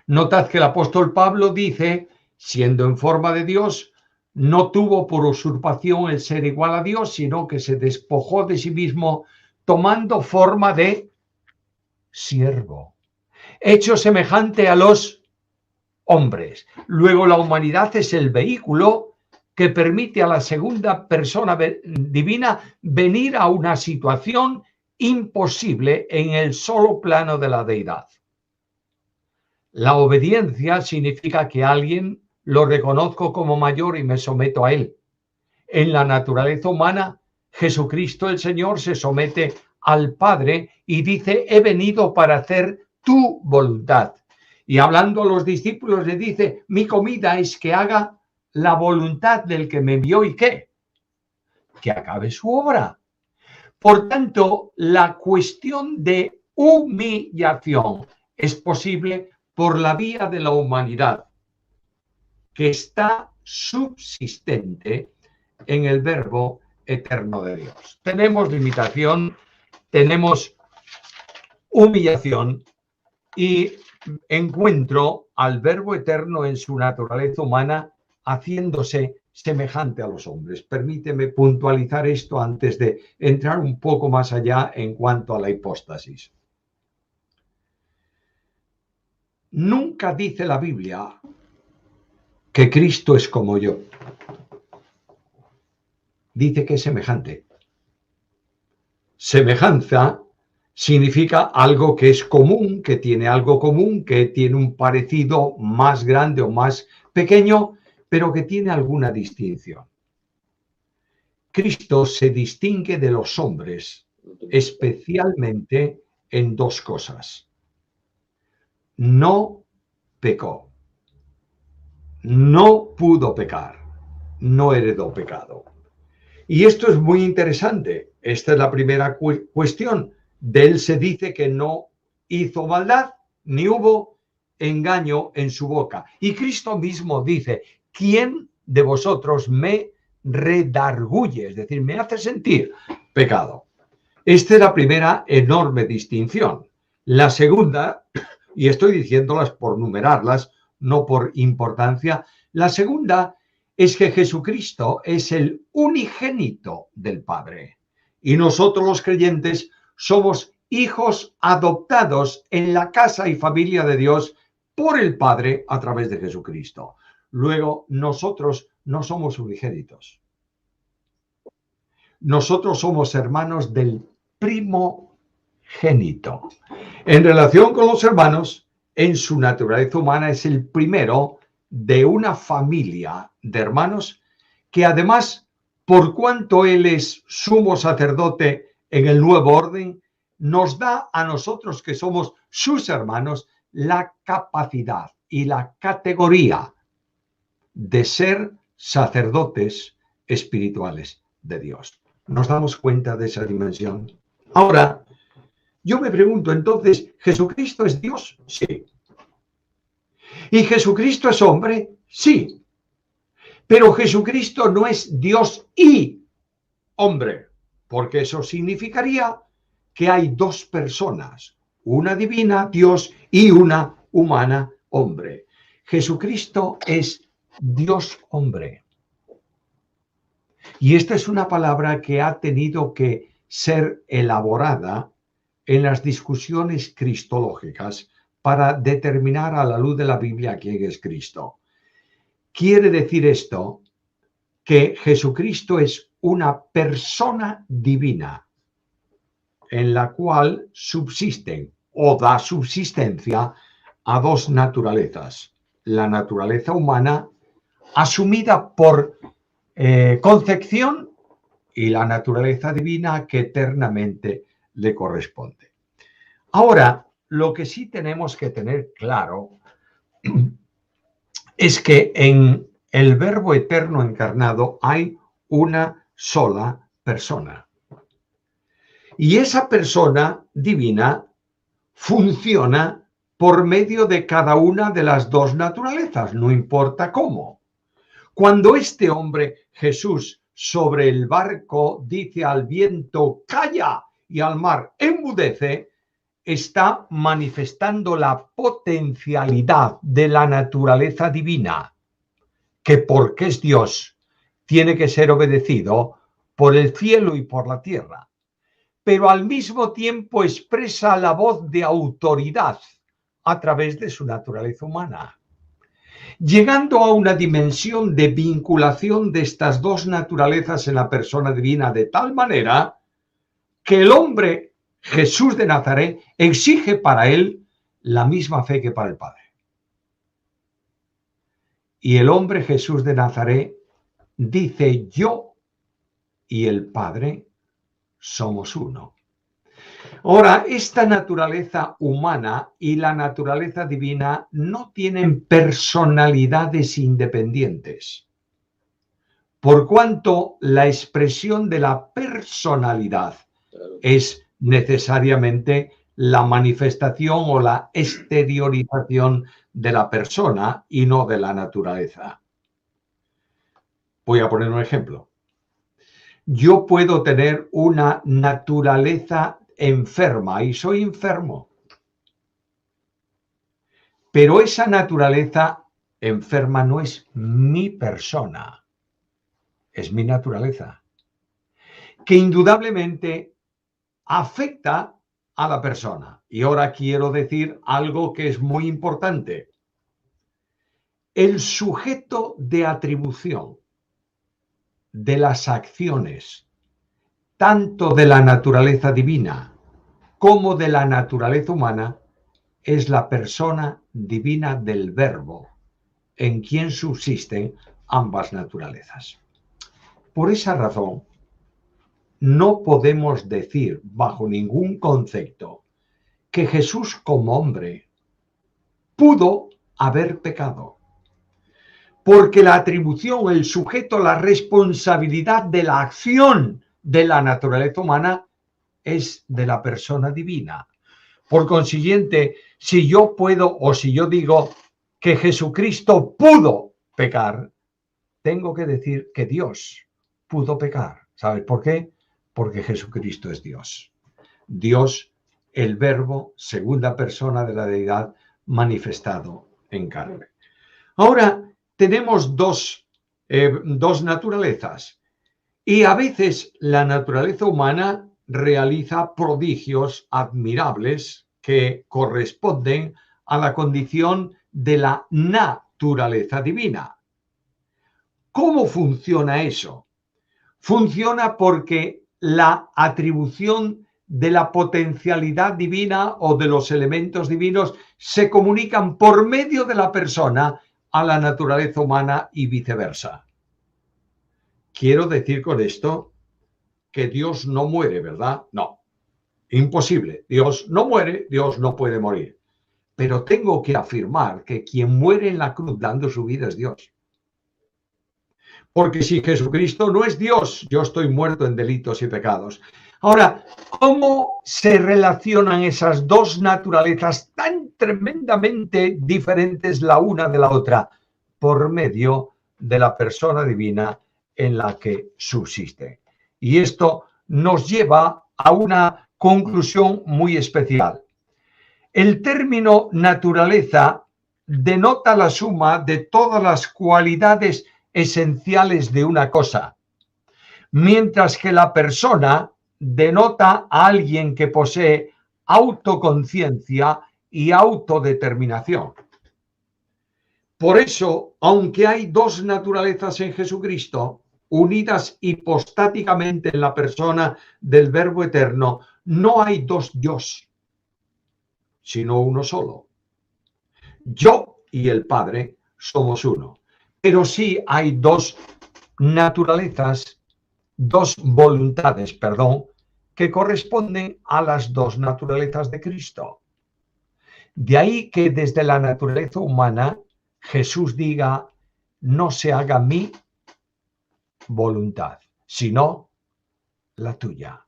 Notad que el apóstol Pablo dice, siendo en forma de Dios, no tuvo por usurpación el ser igual a Dios, sino que se despojó de sí mismo, tomando forma de siervo, hecho semejante a los hombres. Luego la humanidad es el vehículo que permite a la segunda persona divina venir a una situación imposible en el solo plano de la deidad. La obediencia significa que alguien lo reconozco como mayor y me someto a él. En la naturaleza humana, Jesucristo el Señor se somete al Padre y dice, he venido para hacer tu voluntad. Y hablando a los discípulos le dice, mi comida es que haga la voluntad del que me envió y ¿qué? Que acabe su obra. Por tanto, la cuestión de humillación es posible por la vía de la humanidad, que está subsistente en el Verbo eterno de Dios. Tenemos limitación, tenemos humillación y encuentro al Verbo eterno en su naturaleza humana haciéndose semejante a los hombres. Permíteme puntualizar esto antes de entrar un poco más allá en cuanto a la hipóstasis. Nunca dice la Biblia que Cristo es como yo. Dice que es semejante. Semejanza significa algo que es común, que tiene algo común, que tiene un parecido más grande o más pequeño, pero que tiene alguna distinción. Cristo se distingue de los hombres especialmente en dos cosas. No pecó, no pudo pecar, no heredó pecado. Y esto es muy interesante. Esta es la primera cuestión. De él se dice que no hizo maldad, ni hubo engaño en su boca. Y Cristo mismo dice, ¿quién de vosotros me redarguye? Es decir, me hace sentir pecado. Esta es la primera enorme distinción. La segunda, y estoy diciéndolas por numerarlas, no por importancia, la segunda es que Jesucristo es el unigénito del Padre. Y nosotros los creyentes somos hijos adoptados en la casa y familia de Dios por el Padre a través de Jesucristo. Luego, nosotros no somos unigénitos. Nosotros somos hermanos del primogénito. En relación con los hermanos, en su naturaleza humana es el primero de una familia de hermanos que además, por cuanto él es sumo sacerdote en el nuevo orden, nos da a nosotros que somos sus hermanos la capacidad y la categoría de ser sacerdotes espirituales de Dios. ¿Nos damos cuenta de esa dimensión? Ahora, yo me pregunto entonces, ¿Jesucristo es Dios? Sí. ¿Y Jesucristo es hombre? Sí. Pero Jesucristo no es Dios y hombre, porque eso significaría que hay dos personas, una divina, Dios, y una humana, hombre. Jesucristo es Dios hombre. Y esta es una palabra que ha tenido que ser elaborada en las discusiones cristológicas para determinar a la luz de la Biblia quién es Cristo. Quiere decir esto que Jesucristo es una persona divina en la cual subsisten o da subsistencia a dos naturalezas. La naturaleza humana asumida por concepción y la naturaleza divina que eternamente le corresponde. Ahora, lo que sí tenemos que tener claro es que en el Verbo eterno encarnado hay una sola persona. Y esa persona divina funciona por medio de cada una de las dos naturalezas, no importa cómo. Cuando este hombre, Jesús, sobre el barco dice al viento, calla, y al mar, enmudece, está manifestando la potencialidad de la naturaleza divina, que porque es Dios, tiene que ser obedecido por el cielo y por la tierra. Pero al mismo tiempo expresa la voz de autoridad a través de su naturaleza humana, llegando a una dimensión de vinculación de estas dos naturalezas en la persona divina de tal manera que el hombre Jesús de Nazaret exige para él la misma fe que para el Padre. Y el hombre Jesús de Nazaret dice: yo y el Padre somos uno. Ahora, esta naturaleza humana y la naturaleza divina no tienen personalidades independientes, por cuanto la expresión de la personalidad es necesariamente la manifestación o la exteriorización de la persona y no de la naturaleza. Voy a poner un ejemplo. Yo puedo tener una naturaleza enferma y soy enfermo, pero esa naturaleza enferma no es mi persona, es mi naturaleza, que indudablemente afecta a la persona. Y ahora quiero decir algo que es muy importante. El sujeto de atribución de las acciones tanto de la naturaleza divina como de la naturaleza humana, es la persona divina del Verbo, en quien subsisten ambas naturalezas. Por esa razón, no podemos decir bajo ningún concepto que Jesús como hombre pudo haber pecado, porque la atribución, el sujeto, la responsabilidad de la acción de la naturaleza humana es de la persona divina. Por consiguiente, si yo puedo o si yo digo que Jesucristo pudo pecar, tengo que decir que Dios pudo pecar. ¿Sabes por qué? Porque Jesucristo es Dios. Dios, el Verbo, segunda persona de la deidad, manifestado en carne. Ahora, tenemos dos naturalezas. Y a veces la naturaleza humana realiza prodigios admirables que corresponden a la condición de la naturaleza divina. ¿Cómo funciona eso? Funciona porque la atribución de la potencialidad divina o de los elementos divinos se comunican por medio de la persona a la naturaleza humana y viceversa. Quiero decir con esto que Dios no muere, ¿verdad? No, imposible. Dios no muere, Dios no puede morir. Pero tengo que afirmar que quien muere en la cruz dando su vida es Dios. Porque si Jesucristo no es Dios, yo estoy muerto en delitos y pecados. Ahora, ¿cómo se relacionan esas dos naturalezas tan tremendamente diferentes la una de la otra? Por medio de la persona divina en la que subsiste. Y esto nos lleva a una conclusión muy especial. El término naturaleza denota la suma de todas las cualidades esenciales de una cosa, mientras que la persona denota a alguien que posee autoconciencia y autodeterminación. Por eso, aunque hay dos naturalezas en Jesucristo, unidas hipostáticamente en la persona del Verbo eterno, no hay dos yos, sino uno solo. Yo y el Padre somos uno, pero sí hay dos naturalezas, dos voluntades, que corresponden a las dos naturalezas de Cristo. De ahí que desde la naturaleza humana Jesús diga: no se haga mi voluntad, sino la tuya.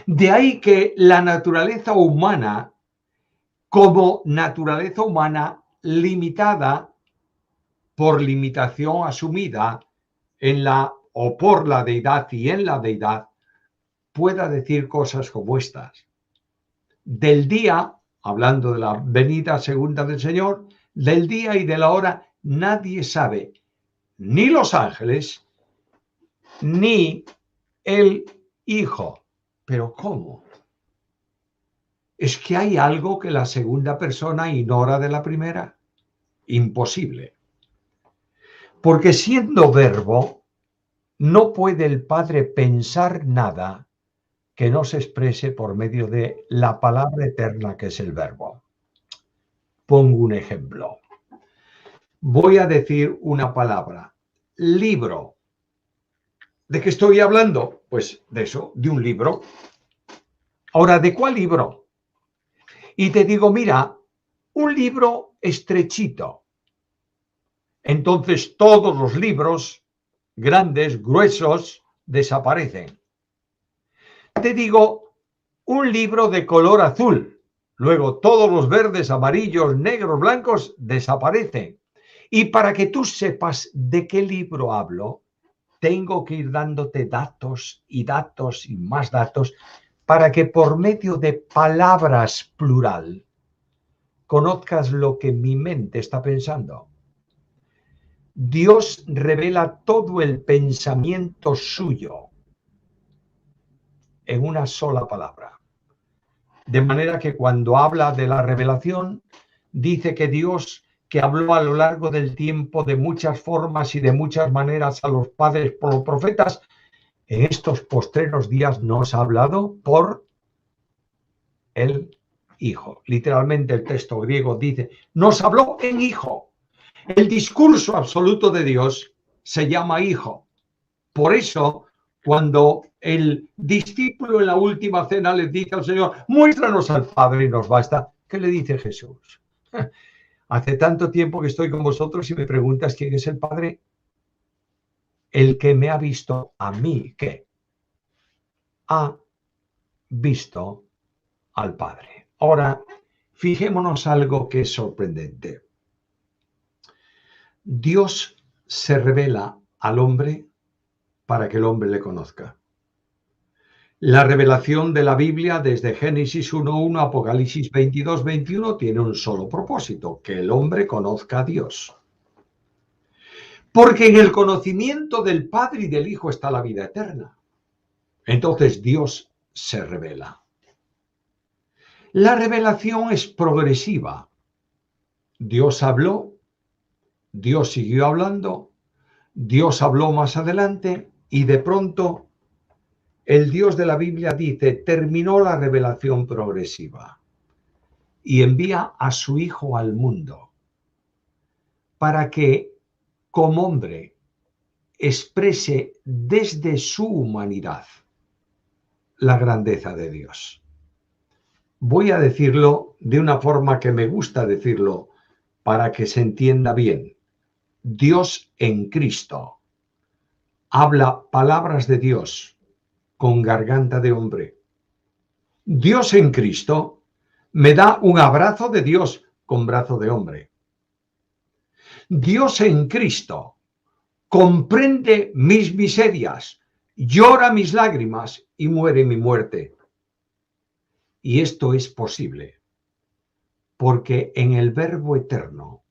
De ahí que la naturaleza humana, como naturaleza humana limitada por limitación asumida en la o por la deidad y en la deidad, pueda decir cosas como estas. Del día, hablando de la venida segunda del Señor, del día y de la hora nadie sabe, ni los ángeles, ni el Hijo. ¿Pero cómo? ¿Es que hay algo que la segunda persona ignora de la primera? Imposible. Porque siendo Verbo, no puede el Padre pensar nada que no se exprese por medio de la palabra eterna que es el Verbo. Pongo un ejemplo. Voy a decir una palabra. Libro. ¿De qué estoy hablando? Pues de eso, de un libro. Ahora, ¿de cuál libro? Y te digo, mira, un libro estrechito. Entonces todos los libros grandes, gruesos, desaparecen. Te digo, un libro de color azul. Luego todos los verdes, amarillos, negros, blancos desaparecen. Y para que tú sepas de qué libro hablo, tengo que ir dándote datos y datos y más datos para que por medio de palabras plural conozcas lo que mi mente está pensando. Dios revela todo el pensamiento suyo en una sola palabra. De manera que cuando habla de la revelación, dice que Dios, que habló a lo largo del tiempo de muchas formas y de muchas maneras a los padres por los profetas, en estos postreros días nos ha hablado por el Hijo. Literalmente el texto griego dice, nos habló en Hijo. El discurso absoluto de Dios se llama Hijo. Por eso, cuando el discípulo en la última cena le dice al Señor, muéstranos al Padre y nos basta, ¿qué le dice Jesús? Hace tanto tiempo que estoy con vosotros y me preguntas quién es el Padre. El que me ha visto a mí, ¿qué? Ha visto al Padre. Ahora, fijémonos algo que es sorprendente. Dios se revela al hombre para que el hombre le conozca. La revelación de la Biblia desde Génesis 1:1 a Apocalipsis 22:21 tiene un solo propósito, que el hombre conozca a Dios. Porque en el conocimiento del Padre y del Hijo está la vida eterna. Entonces Dios se revela. La revelación es progresiva. Dios habló, Dios siguió hablando, Dios habló más adelante y de pronto el Dios de la Biblia dice, terminó la revelación progresiva y envía a su Hijo al mundo para que como hombre exprese desde su humanidad la grandeza de Dios. Voy a decirlo de una forma que me gusta decirlo para que se entienda bien. Dios en Cristo habla palabras de Dios con garganta de hombre. Dios en Cristo me da un abrazo de Dios con brazo de hombre. Dios en Cristo comprende mis miserias, llora mis lágrimas y muere mi muerte. Y esto es posible porque en el Verbo eterno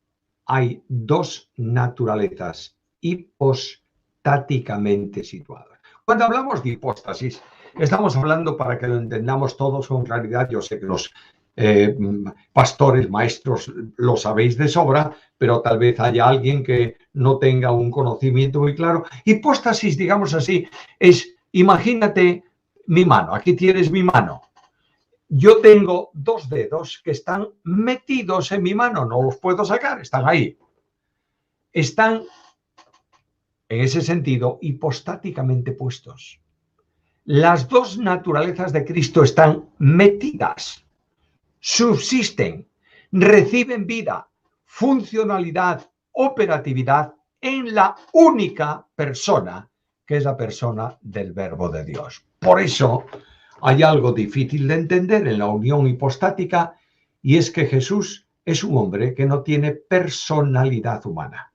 hay dos naturalezas hipostáticamente situadas. Cuando hablamos de hipóstasis, estamos hablando para que lo entendamos todos con claridad. Yo sé que los pastores, maestros, lo sabéis de sobra, pero tal vez haya alguien que no tenga un conocimiento muy claro. Hipóstasis, digamos así, es, imagínate mi mano, aquí tienes mi mano. Yo tengo dos dedos que están metidos en mi mano, no los puedo sacar, están ahí. Están, en ese sentido, hipostáticamente puestos. Las dos naturalezas de Cristo están metidas, subsisten, reciben vida, funcionalidad, operatividad en la única persona, que es la persona del Verbo de Dios. Por eso hay algo difícil de entender en la unión hipostática, y es que Jesús es un hombre que no tiene personalidad humana,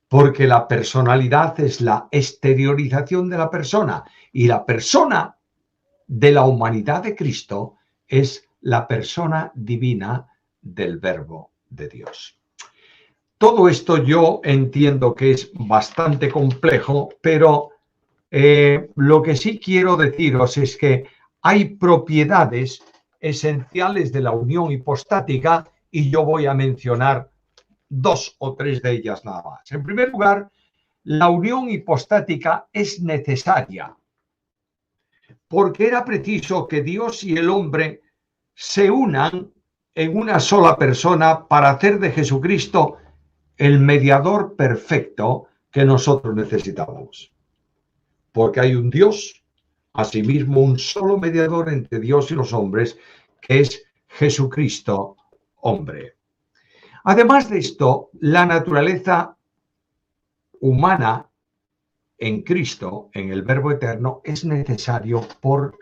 porque la personalidad es la exteriorización de la persona, y la persona de la humanidad de Cristo es la persona divina del Verbo de Dios. Todo esto yo entiendo que es bastante complejo, pero lo que sí quiero deciros es que hay propiedades esenciales de la unión hipostática y yo voy a mencionar dos o tres de ellas nada más. En primer lugar, la unión hipostática es necesaria porque era preciso que Dios y el hombre se unan en una sola persona para hacer de Jesucristo el mediador perfecto que nosotros necesitábamos. Porque hay un Dios, asimismo un solo mediador entre Dios y los hombres, que es Jesucristo, hombre. Además de esto, la naturaleza humana en Cristo, en el Verbo eterno, es necesario por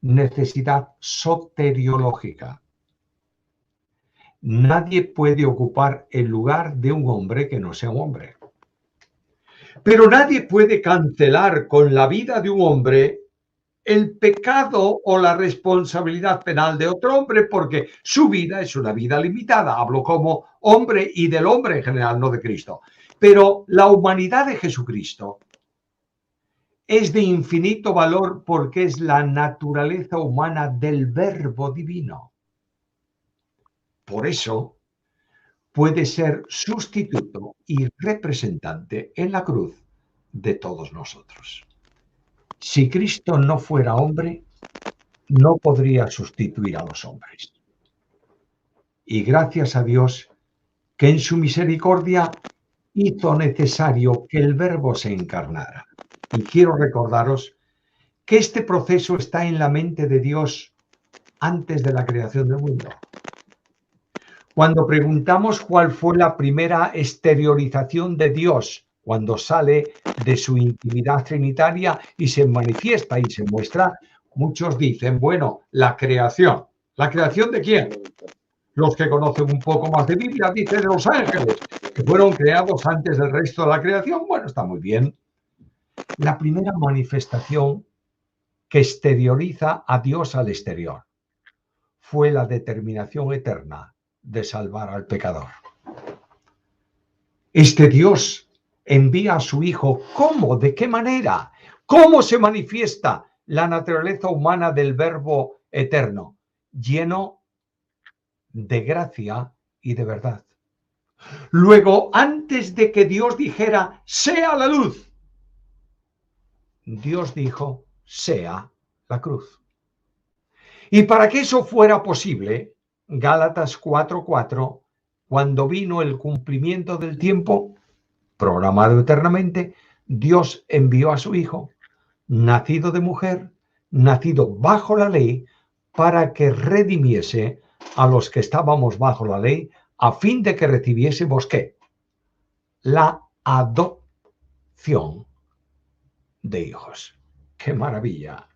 necesidad soteriológica. Nadie puede ocupar el lugar de un hombre que no sea un hombre. Pero nadie puede cancelar con la vida de un hombre el pecado o la responsabilidad penal de otro hombre, porque su vida es una vida limitada. Hablo como hombre y del hombre en general, no de Cristo. Pero la humanidad de Jesucristo es de infinito valor porque es la naturaleza humana del Verbo divino. Por eso puede ser sustituto y representante en la cruz de todos nosotros. Si Cristo no fuera hombre, no podría sustituir a los hombres. Y gracias a Dios que en su misericordia hizo necesario que el Verbo se encarnara. Y quiero recordaros que este proceso está en la mente de Dios antes de la creación del mundo. Cuando preguntamos cuál fue la primera exteriorización de Dios, cuando sale de su intimidad trinitaria y se manifiesta y se muestra, muchos dicen, bueno, la creación. ¿La creación de quién? Los que conocen un poco más de Biblia dicen de los ángeles, que fueron creados antes del resto de la creación. Bueno, está muy bien. La primera manifestación que exterioriza a Dios al exterior fue la determinación eterna de salvar al pecador. Este Dios envía a su Hijo. ¿Cómo? ¿De qué manera? ¿Cómo se manifiesta la naturaleza humana del Verbo eterno? Lleno de gracia y de verdad. Luego, antes de que Dios dijera, sea la luz, Dios dijo, sea la cruz. Y para que eso fuera posible, Gálatas 4:4, cuando vino el cumplimiento del tiempo, programado eternamente, Dios envió a su Hijo, nacido de mujer, nacido bajo la ley, para que redimiese a los que estábamos bajo la ley, a fin de que recibiésemos ¿qué? La adopción de hijos. ¡Qué maravilla!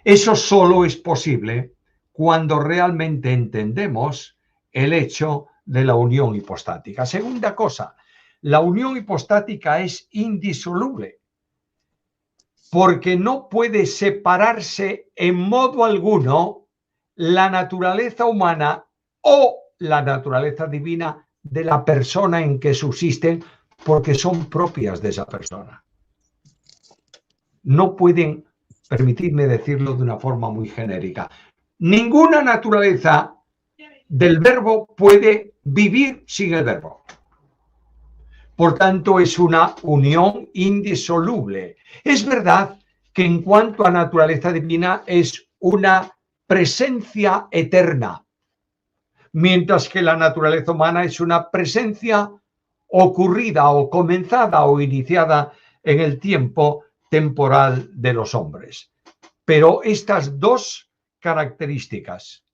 Eso solo es posible cuando realmente entendemos el hecho de la unión hipostática. Segunda cosa, la unión hipostática es indisoluble, porque no puede separarse en modo alguno la naturaleza humana o la naturaleza divina de la persona en que subsisten, porque son propias de esa persona. No pueden, permitidme decirlo de una forma muy genérica, ninguna naturaleza del Verbo puede vivir sin el Verbo. Por tanto, es una unión indisoluble. Es verdad que en cuanto a naturaleza divina es una presencia eterna, mientras que la naturaleza humana es una presencia ocurrida o comenzada o iniciada en el tiempo temporal de los hombres. Pero estas dos características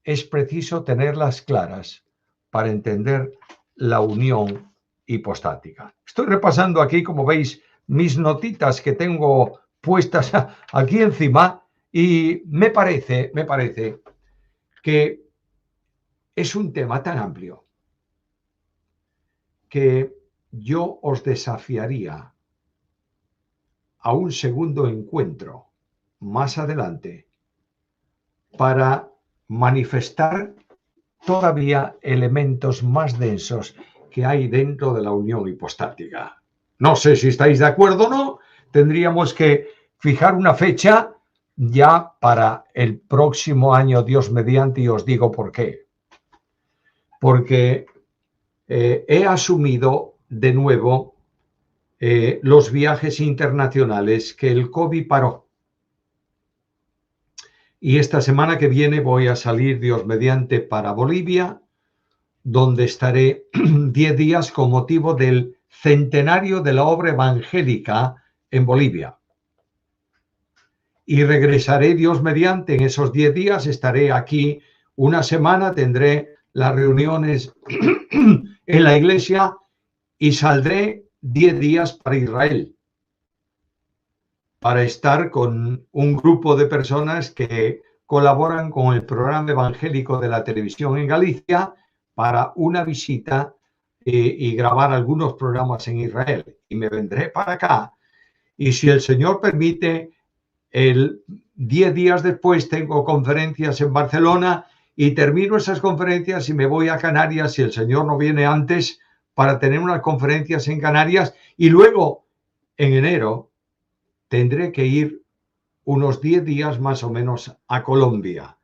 es preciso tenerlas claras para entender la unión hipostática. Estoy repasando aquí, como veis, mis notitas que tengo puestas aquí encima y me parece que es un tema tan amplio que yo os desafiaría a un segundo encuentro más adelante para manifestar todavía elementos más densos que hay dentro de la unión hipostática. No sé si estáis de acuerdo o no, tendríamos que fijar una fecha ya para el próximo año, Dios mediante, y os digo por qué. Porque he asumido de nuevo los viajes internacionales que el COVID paró. Y esta semana que viene voy a salir, Dios mediante, para Bolivia, donde estaré 10 días con motivo del centenario de la obra evangélica en Bolivia. Y regresaré, Dios mediante, en esos 10 días, estaré aquí una semana, tendré las reuniones en la iglesia y saldré 10 días para Israel, para estar con un grupo de personas que colaboran con el programa evangélico de la televisión en Galicia para una visita y grabar algunos programas en Israel. Y me vendré para acá. Y si el Señor permite, 10 días después tengo conferencias en Barcelona y termino esas conferencias y me voy a Canarias, si el Señor no viene antes, para tener unas conferencias en Canarias. Y luego, en enero, tendré que ir unos 10 días más o menos a Colombia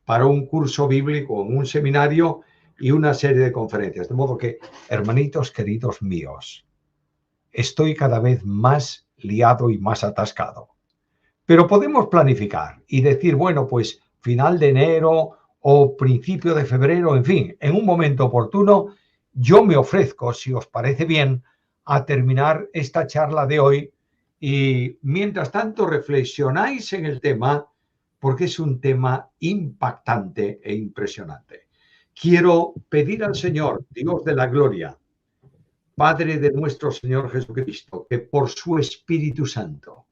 para un curso bíblico en un seminario y una serie de conferencias. De modo que, hermanitos queridos míos, estoy cada vez más liado y más atascado. Pero podemos planificar y decir, bueno, pues final de enero o principio de febrero, en fin, en un momento oportuno, yo me ofrezco, si os parece bien, a terminar esta charla de hoy y mientras tanto reflexionáis en el tema porque es un tema impactante e impresionante. Quiero pedir al Señor, Dios de la gloria, Padre de nuestro Señor Jesucristo, que por su Espíritu Santo,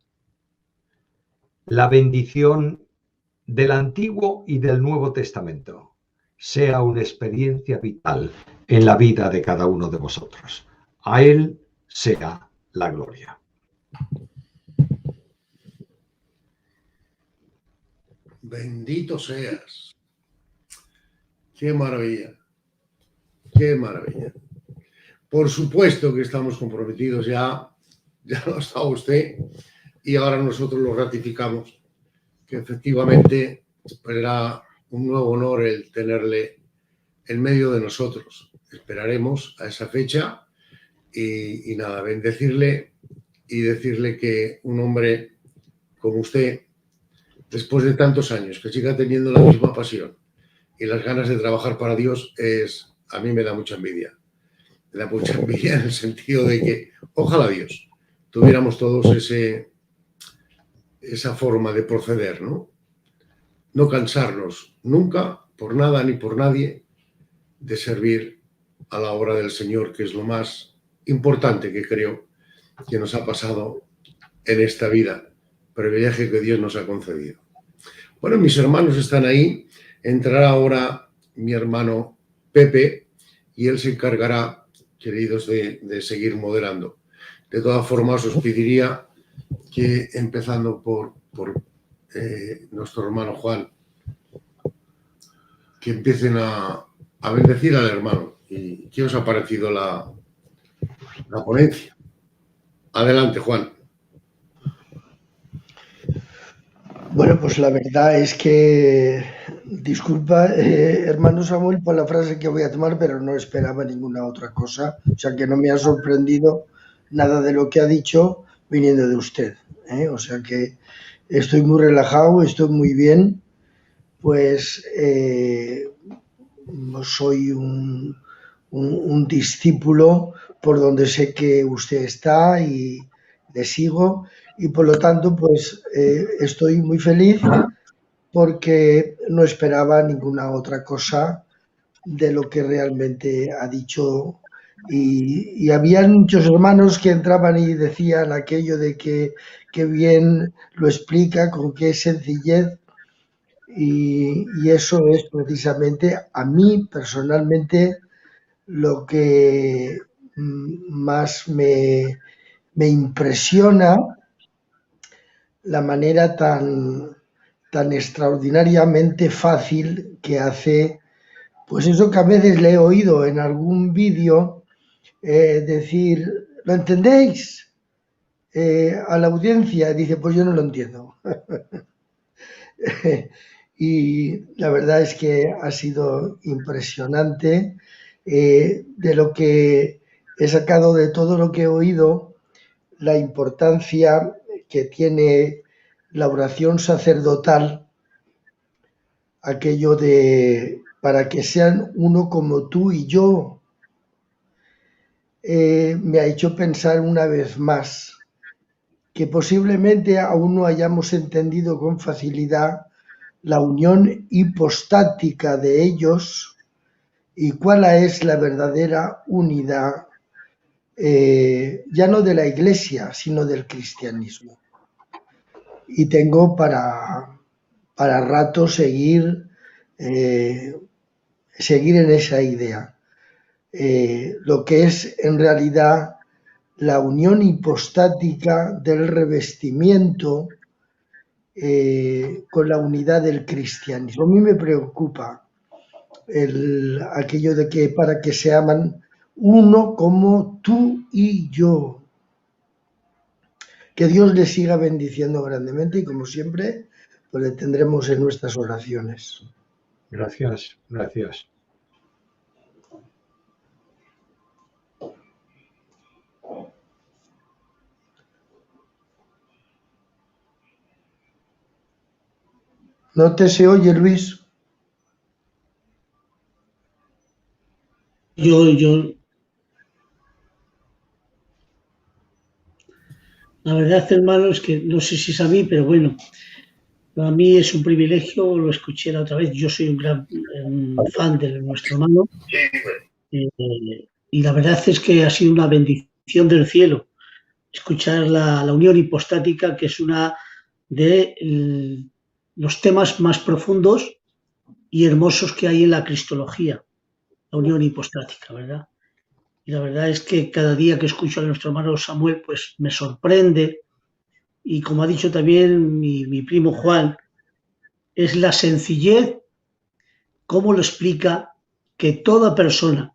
la bendición del Antiguo y del Nuevo Testamento sea una experiencia vital en la vida de cada uno de vosotros. A Él sea la gloria. Bendito seas. Qué maravilla. Qué maravilla. Por supuesto que estamos comprometidos, ya lo ha estado usted y ahora nosotros lo ratificamos, que efectivamente será un nuevo honor el tenerle en medio de nosotros. Esperaremos a esa fecha y nada, bendecirle y decirle que un hombre como usted, después de tantos años, que siga teniendo la misma pasión y las ganas de trabajar para Dios, a mí me da mucha envidia. Me da mucha envidia en el sentido de que, ojalá Dios, tuviéramos todos esa forma de proceder, ¿no? No cansarnos nunca, por nada ni por nadie, de servir a la obra del Señor, que es lo más importante que creo que nos ha pasado en esta vida, privilegio que Dios nos ha concedido. Bueno, mis hermanos están ahí, entrará ahora mi hermano Pepe y él se encargará, queridos, de seguir moderando. De todas formas, os pediría que, empezando por nuestro hermano Juan, que empiecen a bendecir al hermano. ¿Y qué os ha parecido la ponencia? Adelante, Juan. Bueno, pues la verdad es que, disculpa, hermano Samuel, por la frase que voy a tomar, pero no esperaba ninguna otra cosa. O sea que no me ha sorprendido nada de lo que ha dicho viniendo de usted. O sea que estoy muy relajado, estoy muy bien. Pues soy un discípulo por donde sé que usted está y le sigo. Y por lo tanto, pues estoy muy feliz porque no esperaba ninguna otra cosa de lo que realmente ha dicho. Y había muchos hermanos que entraban y decían aquello de que bien lo explica, con qué sencillez. Y eso es precisamente a mí personalmente lo que más me impresiona, la manera tan extraordinariamente fácil que hace, pues eso que a veces le he oído en algún vídeo decir, ¿lo entendéis? A la audiencia dice, pues yo no lo entiendo. Y la verdad es que ha sido impresionante. De lo que he sacado de todo lo que he oído, la importancia que tiene la oración sacerdotal, aquello de para que sean uno como tú y yo, me ha hecho pensar una vez más que posiblemente aún no hayamos entendido con facilidad la unión hipostática de ellos y cuál es la verdadera unidad, ya no de la Iglesia, sino del cristianismo. Y tengo para rato seguir en esa idea. Lo que es en realidad la unión hipostática del revestimiento con la unidad del cristianismo. A mí me preocupa aquello de que para que se aman uno como tú y yo. Que Dios les siga bendiciendo grandemente y como siempre, pues le tendremos en nuestras oraciones. Gracias, gracias. No te se oye, Luis. La verdad, hermano, es que no sé si es a mí, pero bueno, para mí es un privilegio, lo escuché la otra vez, yo soy un gran fan de nuestro hermano, y la verdad es que ha sido una bendición del cielo escuchar la unión hipostática, que es una de los temas más profundos y hermosos que hay en la cristología, la unión hipostática, ¿verdad? Y la verdad es que cada día que escucho a nuestro hermano Samuel, pues me sorprende. Y como ha dicho también mi primo Juan, es la sencillez, cómo lo explica, que toda persona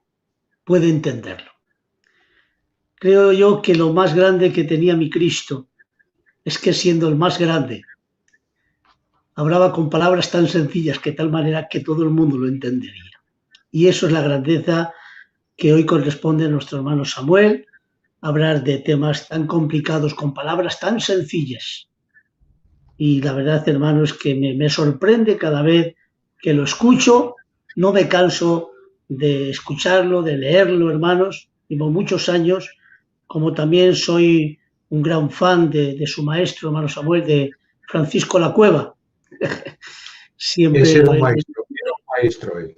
puede entenderlo. Creo yo que lo más grande que tenía mi Cristo es que, siendo el más grande, hablaba con palabras tan sencillas, que de tal manera que todo el mundo lo entendería. Y eso es la grandeza que hoy corresponde a nuestro hermano Samuel, hablar de temas tan complicados con palabras tan sencillas. Y la verdad, hermano, es que me sorprende cada vez que lo escucho. No me canso de escucharlo, de leerlo, hermanos. Llevo muchos años, como también soy un gran fan de su maestro, hermano Samuel, de Francisco La Cueva. Siempre Ese era un maestro él.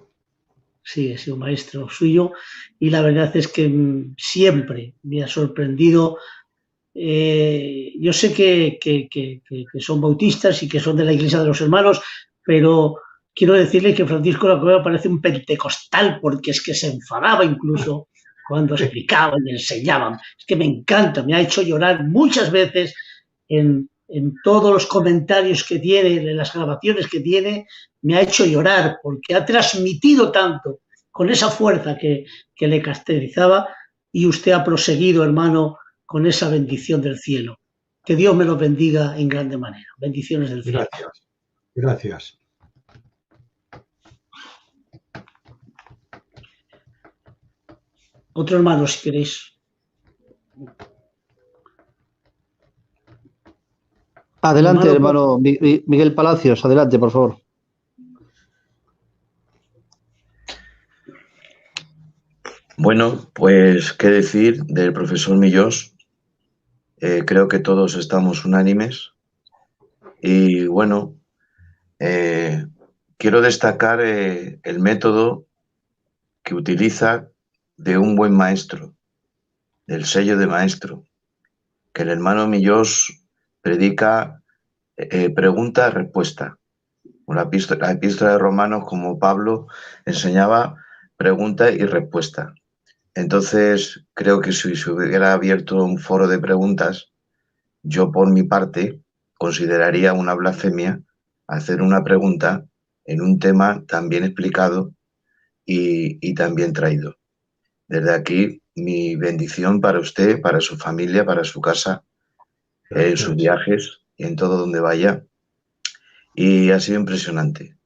Sí, he sido maestro suyo, y la verdad es que siempre me ha sorprendido. Yo sé que son bautistas y que son de la Iglesia de los Hermanos, pero quiero decirle que Francisco La Cueva parece un pentecostal, porque es que se enfadaba incluso cuando explicaban y enseñaban. Es que me encanta, me ha hecho llorar muchas veces en todos los comentarios que tiene, en las grabaciones que tiene, me ha hecho llorar, porque ha transmitido tanto con esa fuerza que le caracterizaba, y usted ha proseguido, hermano, con esa bendición del cielo. Que Dios me lo bendiga en grande manera. Bendiciones del cielo. Gracias. Gracias. Otro hermano, si queréis. Adelante, hermano Miguel Palacios, adelante, por favor. Bueno, pues qué decir del profesor Millós. Creo que todos estamos unánimes. Y bueno, quiero destacar el método que utiliza de un buen maestro, del sello de maestro, que el hermano Millós predica pregunta-respuesta. La epístola de Romanos, como Pablo enseñaba, pregunta y respuesta. Entonces, creo que si se hubiera abierto un foro de preguntas, yo por mi parte consideraría una blasfemia hacer una pregunta en un tema tan bien explicado y tan bien traído. Desde aquí, mi bendición para usted, para su familia, para su casa, en sus viajes y en todo donde vaya. Y ha sido impresionante,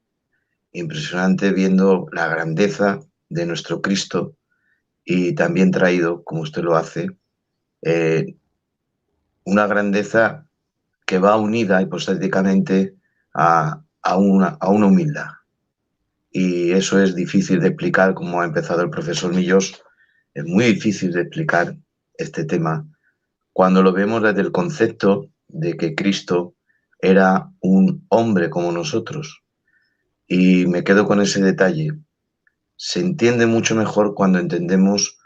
impresionante viendo la grandeza de nuestro Cristo, y también traído, como usted lo hace, una grandeza que va unida hipostáticamente a una humildad. Y eso es difícil de explicar, como ha empezado el profesor Millós. Es muy difícil de explicar este tema cuando lo vemos desde el concepto de que Cristo era un hombre como nosotros. Y me quedo con ese detalle. Se entiende mucho mejor cuando entendemos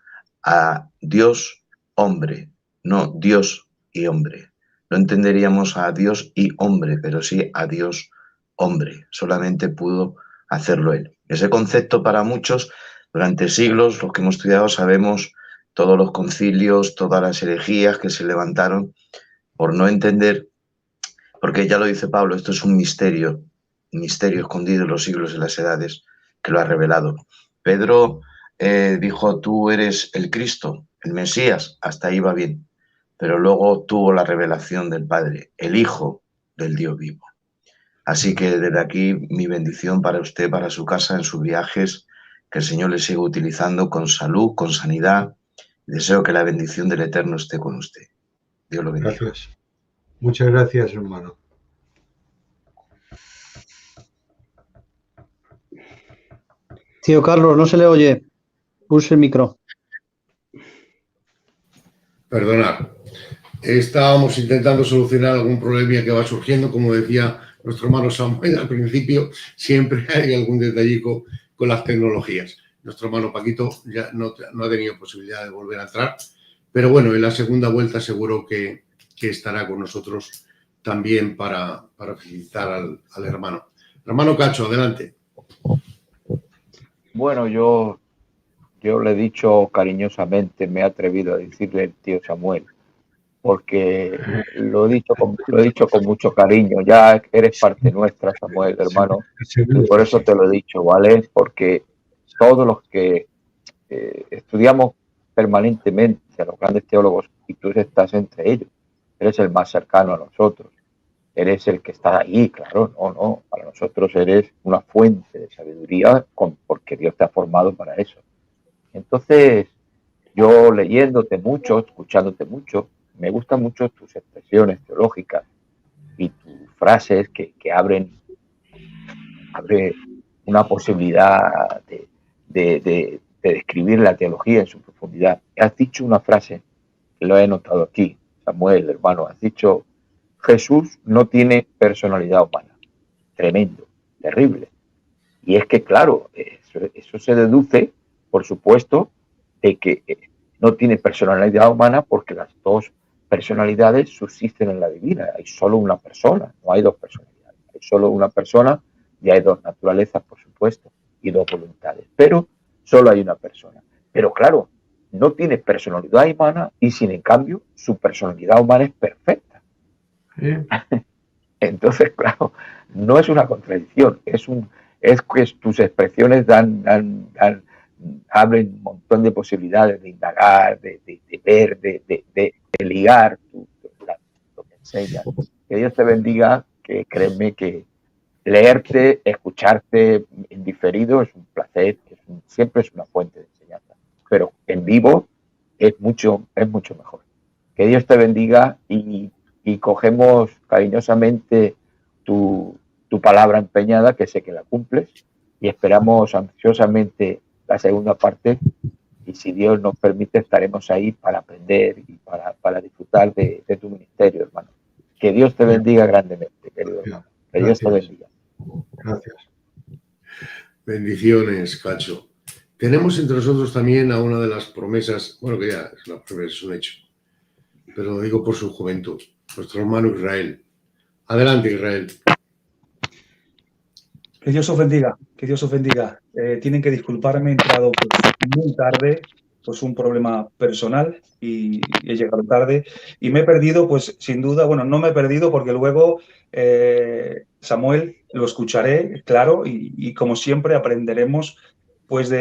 a Dios hombre, no Dios y hombre. No entenderíamos a Dios y hombre, pero sí a Dios hombre. Solamente pudo hacerlo él. Ese concepto para muchos, durante siglos, los que hemos estudiado sabemos todos los concilios, todas las herejías que se levantaron por no entender, porque ya lo dice Pablo, esto es un misterio escondido en los siglos y las edades, que lo ha revelado. Pedro dijo, tú eres el Cristo, el Mesías, hasta ahí va bien, pero luego tuvo la revelación del Padre, el Hijo del Dios vivo. Así que desde aquí mi bendición para usted, para su casa, en sus viajes, que el Señor le siga utilizando con salud, con sanidad. Deseo que la bendición del Eterno esté con usted. Dios lo bendiga. Gracias. Muchas gracias, hermano. Tío Carlos, no se le oye. Pulse el micro. Perdonad. Estábamos intentando solucionar algún problema que va surgiendo. Como decía nuestro hermano Samuel al principio, siempre hay algún detallico con las tecnologías. Nuestro hermano Paquito ya no ha tenido posibilidad de volver a entrar, pero bueno, en la segunda vuelta seguro que estará con nosotros también para felicitar al hermano. Hermano Cacho, adelante. Bueno, yo le he dicho cariñosamente, me he atrevido a decirle el tío Samuel, porque lo he dicho con mucho cariño. Ya eres parte nuestra, Samuel, hermano, y por eso te lo he dicho, ¿vale? Porque todos los que estudiamos permanentemente a los grandes teólogos, y tú estás entre ellos, eres el más cercano a nosotros, eres el que está ahí, claro, no, para nosotros eres una fuente de sabiduría porque Dios te ha formado para eso. Entonces, yo leyéndote mucho, escuchándote mucho, me gustan mucho tus expresiones teológicas y tus frases que abre una posibilidad de describir la teología en su profundidad. Has dicho una frase, que lo he notado aquí, Samuel, hermano, has dicho, Jesús no tiene personalidad humana. Tremendo, terrible. Y es que, claro, eso se deduce, por supuesto, de que no tiene personalidad humana porque las dos personalidades subsisten en la divina. Hay solo una persona, no hay dos personalidades. Hay solo una persona y hay dos naturalezas, por supuesto, y dos voluntades. Pero solo hay una persona. Pero claro, no tiene personalidad humana y sin en cambio su personalidad humana es perfecta. ¿Sí? Entonces, claro, no es una contradicción, es que tus expresiones abren un montón de posibilidades de indagar, de ver, de ligar lo que enseñas. Que Dios te bendiga, que créeme que leerte, escucharte en diferido es un placer, siempre es una fuente de enseñanza, pero en vivo es mucho mejor. Que Dios te bendiga y cogemos cariñosamente tu palabra empeñada, que sé que la cumples, y esperamos ansiosamente la segunda parte, y si Dios nos permite estaremos ahí para aprender y para disfrutar de tu ministerio, hermano. Que Dios te bendiga grandemente, querido hermano. Que Dios te bendiga. Gracias. Bendiciones, Cacho. Tenemos entre nosotros también a una de las promesas, bueno, que ya es una promesa, es un hecho, pero lo digo por su juventud, nuestro hermano Israel. Adelante, Israel. Que Dios os bendiga, que Dios os bendiga. Tienen que disculparme, he entrado muy tarde, pues un problema personal y he llegado tarde y me he perdido, pues sin duda, bueno, no me he perdido porque luego Samuel lo escucharé, claro, y como siempre aprenderemos, pues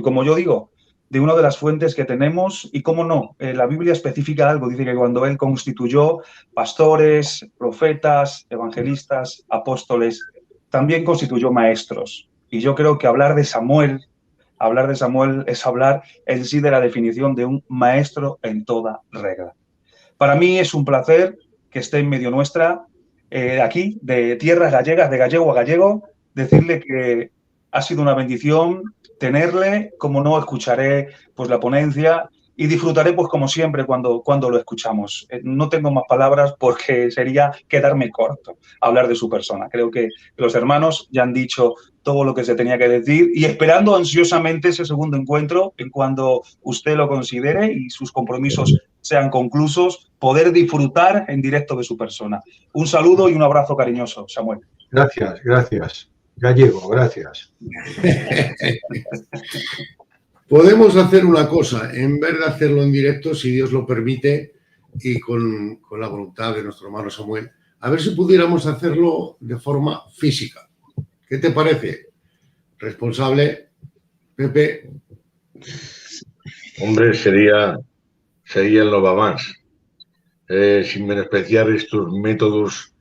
como yo digo, de una de las fuentes que tenemos y cómo no, la Biblia especifica algo, dice que cuando él constituyó pastores, profetas, evangelistas, apóstoles, también constituyó maestros. Y yo creo que hablar de Samuel es hablar en sí de la definición de un maestro en toda regla. Para mí es un placer que esté en medio nuestra, aquí, de tierras gallegas, de gallego a gallego, decirle que ha sido una bendición tenerle, como no, escucharé pues la ponencia y disfrutaré pues como siempre cuando lo escuchamos. No tengo más palabras porque sería quedarme corto hablar de su persona. Creo que los hermanos ya han dicho todo lo que se tenía que decir y esperando ansiosamente ese segundo encuentro en cuando usted lo considere y sus compromisos sean conclusos, poder disfrutar en directo de su persona. Un saludo y un abrazo cariñoso, Samuel. Gracias, gracias. Gallego, gracias. Podemos hacer una cosa, en vez de hacerlo en directo, si Dios lo permite, y con la voluntad de nuestro hermano Samuel, a ver si pudiéramos hacerlo de forma física. ¿Qué te parece? Responsable, Pepe. Hombre, sería el no va más. Sin menospreciar estos métodos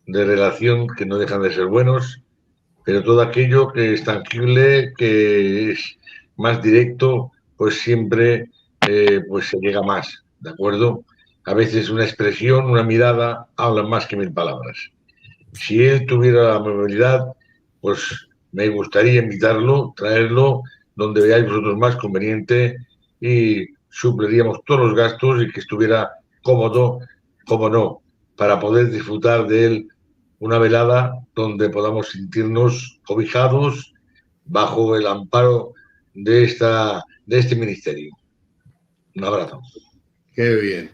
de relación que no dejan de ser buenos, pero todo aquello que es tangible, que es más directo, pues siempre pues se llega más, ¿de acuerdo? A veces una expresión, una mirada, hablan más que 1000 palabras. Si él tuviera la amabilidad, pues me gustaría invitarlo, traerlo donde veáis vosotros más conveniente y supliríamos todos los gastos y que estuviera cómodo, como no, para poder disfrutar de él una velada donde podamos sentirnos cobijados bajo el amparo de este ministerio. Un abrazo. Qué bien.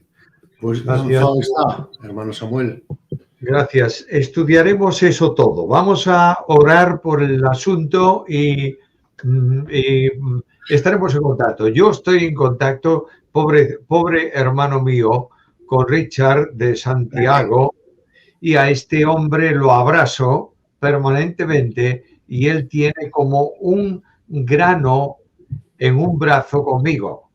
Pues lanzado está, hermano Samuel. Gracias. Estudiaremos eso todo. Vamos a orar por el asunto y estaremos en contacto. Yo estoy en contacto, pobre hermano mío, con Richard de Santiago, y a este hombre lo abrazo permanentemente y él tiene como un grano en un brazo conmigo,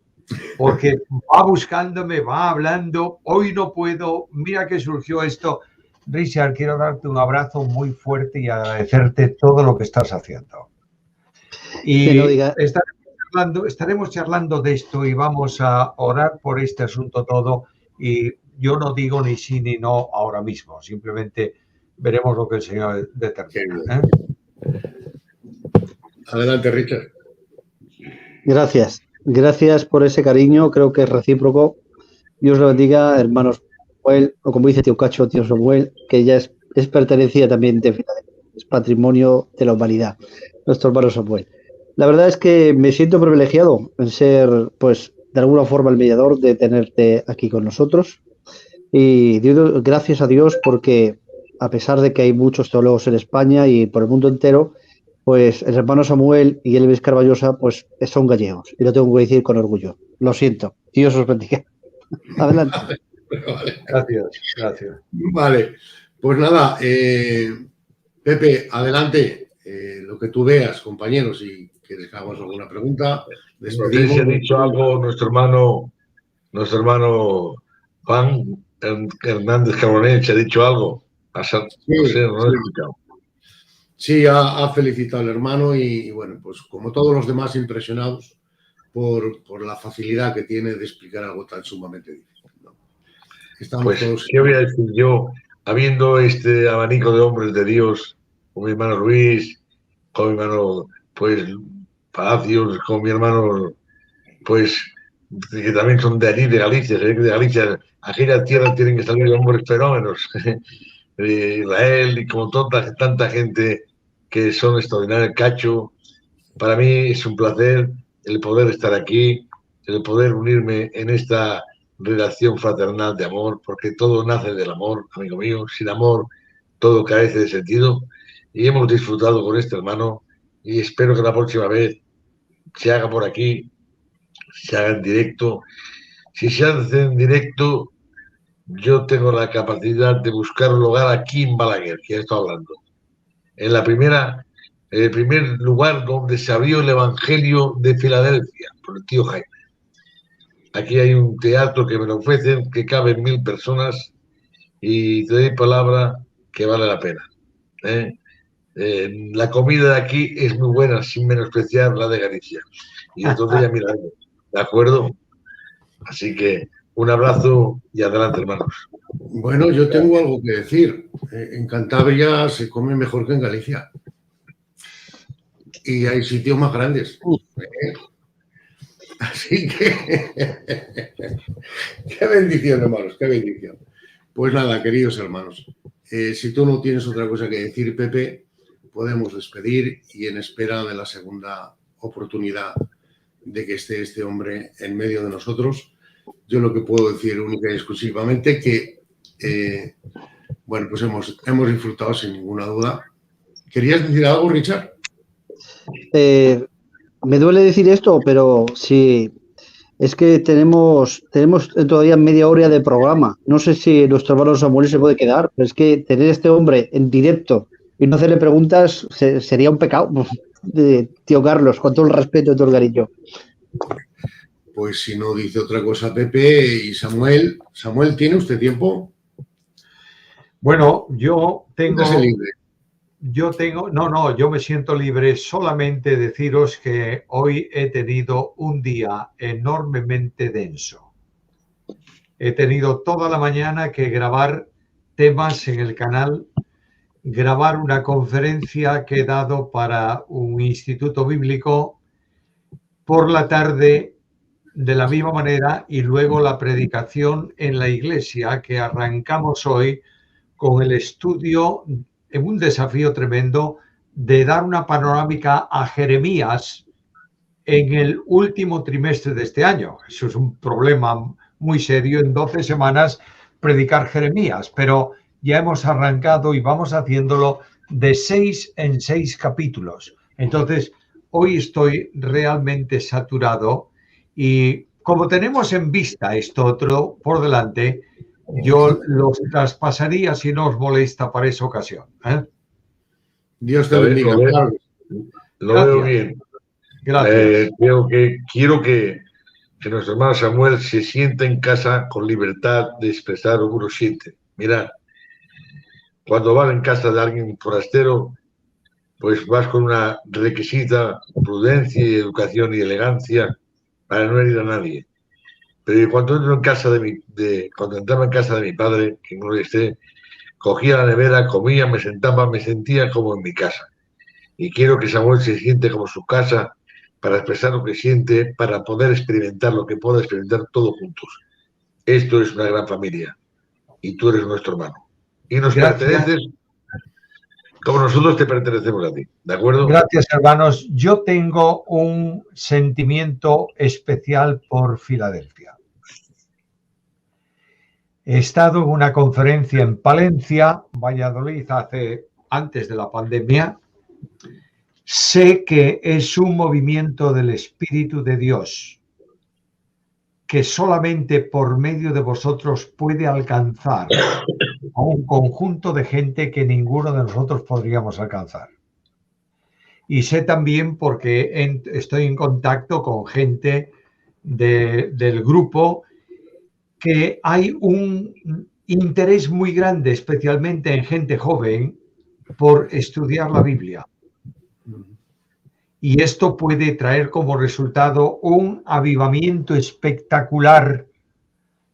porque va buscándome, va hablando, hoy no puedo, mira que surgió esto. Richard, quiero darte un abrazo muy fuerte y agradecerte todo lo que estás haciendo. Y estaremos charlando de esto y vamos a orar por este asunto todo. Y yo no digo ni sí ni no ahora mismo, simplemente veremos lo que el Señor determina. Adelante, Richard. Gracias. Gracias por ese cariño, creo que es recíproco. Dios lo bendiga, hermanos Samuel, o como dice tío Cacho, tío Samuel, que ya es pertenecida también de Filadelfia, es patrimonio de la humanidad, nuestro hermano Samuel. La verdad es que me siento privilegiado en ser, pues, de alguna forma el mediador de tenerte aquí con nosotros. Y gracias a Dios porque, a pesar de que hay muchos teólogos en España y por el mundo entero, pues el hermano Samuel y Elvis Carballosa pues son gallegos. Y lo tengo que decir con orgullo. Lo siento. Dios os bendiga. Adelante. Vale. Gracias. Vale. Pues nada, Pepe, adelante. Lo que tú veas, compañeros, y que les hagamos alguna pregunta. No sé si ha dicho algo nuestro hermano Juan Hernández Cabronet, ¿se ha dicho algo? No sé, no lo he escuchado. Sí, ha felicitado al hermano y bueno, pues como todos los demás, impresionados por la facilidad que tiene de explicar algo tan sumamente difícil, ¿no? Pues, ¿qué voy a decir yo? Habiendo este abanico de hombres de Dios, con mi hermano Luis, con mi hermano, pues, Palacios, con mi hermano, pues, que también son de allí, de Galicia, de Galicia, aquella tierra tienen que salir hombres fenómenos, de Israel y como tanta gente que son extraordinarios. Cacho, para mí es un placer el poder estar aquí, el poder unirme en esta relación fraternal de amor, porque todo nace del amor, amigo mío. Sin amor todo carece de sentido y hemos disfrutado con este hermano y espero que la próxima vez se haga por aquí, se haga en directo. Si se hace en directo, yo tengo la capacidad de buscar un lugar aquí en Balaguer, que ya estoy hablando. En el primer lugar donde se abrió el Evangelio de Filadelfia, por el tío Jaime. Aquí hay un teatro que me lo ofrecen, que caben 1000 personas y te doy palabra que vale la pena. La comida de aquí es muy buena, sin menospreciar la de Galicia. Y entonces ya mira, ¿de acuerdo? Así que un abrazo y adelante, hermanos. Bueno, yo tengo algo que decir. En Cantabria se come mejor que en Galicia. Y hay sitios más grandes. Así que... qué bendición, hermanos, qué bendición. Pues nada, queridos hermanos, si tú no tienes otra cosa que decir, Pepe, podemos despedir y en espera de la segunda oportunidad de que esté este hombre en medio de nosotros. Yo lo que puedo decir única y exclusivamente que, bueno, pues hemos disfrutado sin ninguna duda. ¿Querías decir algo, Richard? Me duele decir esto, pero sí, es que tenemos todavía media hora de programa. No sé si nuestro hermano Samuel se puede quedar, pero es que tener a este hombre en directo y no hacerle preguntas sería un pecado. Tío Carlos, con todo el respeto y todo el cariño. Pues si no dice otra cosa Pepe y Samuel. Samuel, ¿tiene usted tiempo? Bueno, yo tengo... libre. Yo me siento libre. Solamente deciros que hoy he tenido un día enormemente denso. He tenido toda la mañana que grabar temas en el canal grabar una conferencia que he dado para un instituto bíblico por la tarde de la misma manera y luego la predicación en la iglesia que arrancamos hoy con el estudio en un desafío tremendo de dar una panorámica a Jeremías en el último trimestre de este año. Eso es un problema muy serio, en 12 semanas predicar Jeremías, pero ya hemos arrancado y vamos haciéndolo de 6 en 6 capítulos. Entonces, hoy estoy realmente saturado y como tenemos en vista esto otro por delante, yo los traspasaría si no os molesta para esa ocasión. Dios te bendiga. Lo veo bien. Gracias. Quiero que nuestro hermano Samuel se sienta en casa con libertad de expresar lo que uno siente. Mira, cuando vas en casa de alguien forastero, pues vas con una requisita prudencia y educación y elegancia para no herir a nadie. Pero cuando entro en casa cuando entraba en casa de mi padre, que no esté, cogía la nevera, comía, me sentaba, me sentía como en mi casa. Y quiero que Samuel se siente como su casa para expresar lo que siente, para poder experimentar lo que pueda experimentar todos juntos. Esto es una gran familia y tú eres nuestro hermano. Y nos perteneces como nosotros te pertenecemos a ti, ¿de acuerdo? Gracias, hermanos. Yo tengo un sentimiento especial por Filadelfia. He estado en una conferencia en Palencia, Valladolid, antes de la pandemia. Sé que es un movimiento del Espíritu de Dios que solamente por medio de vosotros puede alcanzar a un conjunto de gente que ninguno de nosotros podríamos alcanzar. Y sé también porque estoy en contacto con gente del grupo que hay un interés muy grande, especialmente en gente joven, por estudiar la Biblia. Y esto puede traer como resultado un avivamiento espectacular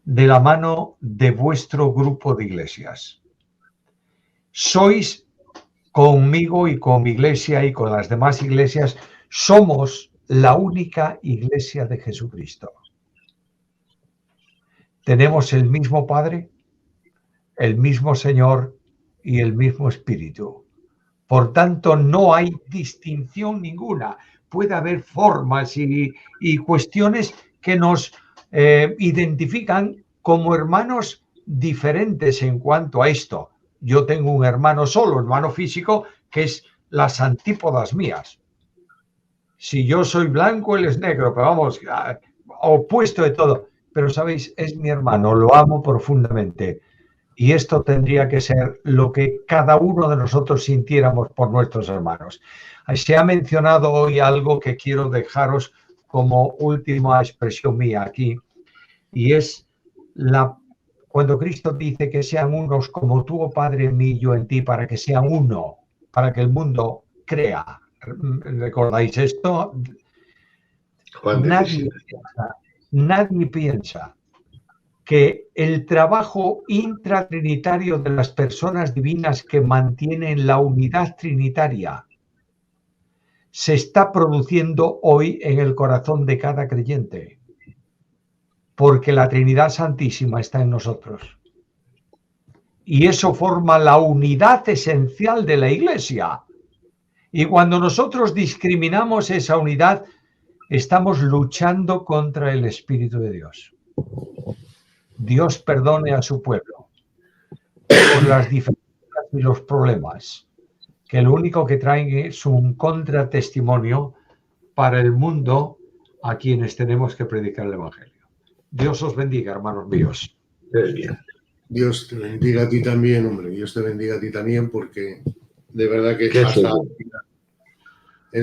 de la mano de vuestro grupo de iglesias. Sois conmigo y con mi iglesia y con las demás iglesias, somos la única iglesia de Jesucristo. Tenemos el mismo Padre, el mismo Señor y el mismo Espíritu. Por tanto, no hay distinción ninguna. Puede haber formas y cuestiones que nos identifican como hermanos diferentes en cuanto a esto. Yo tengo un hermano solo, hermano físico, que es las antípodas mías. Si yo soy blanco, él es negro, pero vamos, opuesto de todo. Pero, ¿sabéis? Es mi hermano, lo amo profundamente. Y esto tendría que ser lo que cada uno de nosotros sintiéramos por nuestros hermanos. Se ha mencionado hoy algo que quiero dejaros como última expresión mía aquí, y es cuando Cristo dice que sean unos como tú, oh Padre, en mí y yo en ti, para que sean uno, para que el mundo crea. ¿Recordáis esto? Nadie piensa que el trabajo intratrinitario de las personas divinas que mantienen la unidad trinitaria se está produciendo hoy en el corazón de cada creyente, porque la Trinidad Santísima está en nosotros. Y eso forma la unidad esencial de la Iglesia. Y cuando nosotros discriminamos esa unidad, estamos luchando contra el Espíritu de Dios. Dios perdone a su pueblo por las diferencias y los problemas, que lo único que traen es un contratestimonio para el mundo a quienes tenemos que predicar el Evangelio. Dios os bendiga, hermanos míos. Dios te bendiga a ti también, hombre. Dios te bendiga a ti también, porque de verdad que es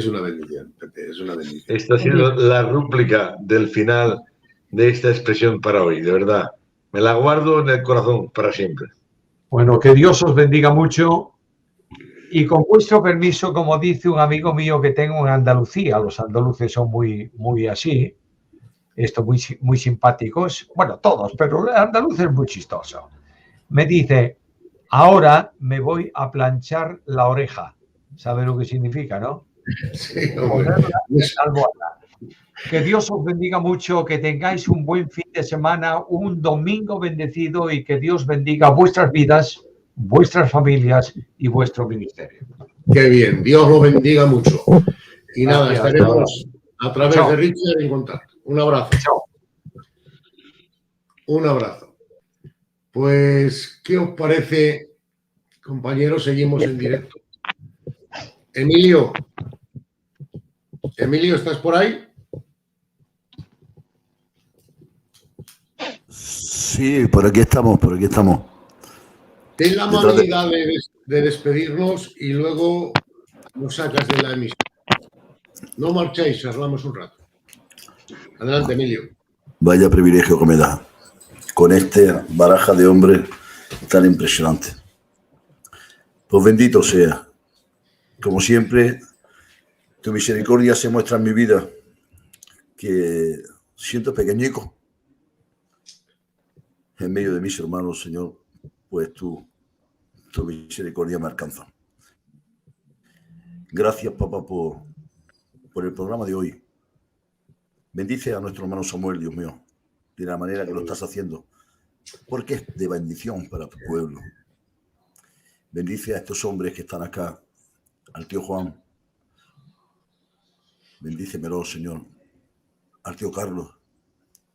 una bendición, Pepe, es una bendición. Está siendo la rúbrica del final de esta expresión para hoy, de verdad. Me la guardo en el corazón para siempre. Bueno, que Dios os bendiga mucho. Y con vuestro permiso, como dice un amigo mío que tengo en Andalucía, los andaluces son muy así, muy simpáticos, bueno, todos, pero el andaluz es muy chistoso. Me dice, ahora me voy a planchar la oreja. ¿Sabe lo que significa, no? Sí, Ponerla en la almohada. Que Dios os bendiga mucho, que tengáis un buen fin de semana, un domingo bendecido y que Dios bendiga vuestras vidas, vuestras familias y vuestro ministerio. Qué bien, Dios lo bendiga mucho. Y nada, Gracias. estaremos a través Chao. de Richard en contacto. Un abrazo. Chao. Un abrazo. Pues, ¿qué os parece, compañeros? Seguimos en directo. Emilio, ¿estás por ahí? Sí, por aquí estamos, por aquí estamos. Ten la amabilidad de despedirnos y luego nos sacas de la emisión. No marchéis, hablamos un rato. Adelante, Emilio. Vaya privilegio que me da con esta baraja de hombres tan impresionante. Pues bendito sea. Como siempre, tu misericordia se muestra en mi vida, que siento pequeñico en medio de mis hermanos, Señor, pues tu misericordia me alcanza. Gracias, papá, por el programa de hoy. Bendice a nuestro hermano Samuel, Dios mío, de la manera que lo estás haciendo, porque es de bendición para tu pueblo. Bendice a estos hombres que están acá, al tío Juan. Bendícemelo, Señor. Al tío Carlos,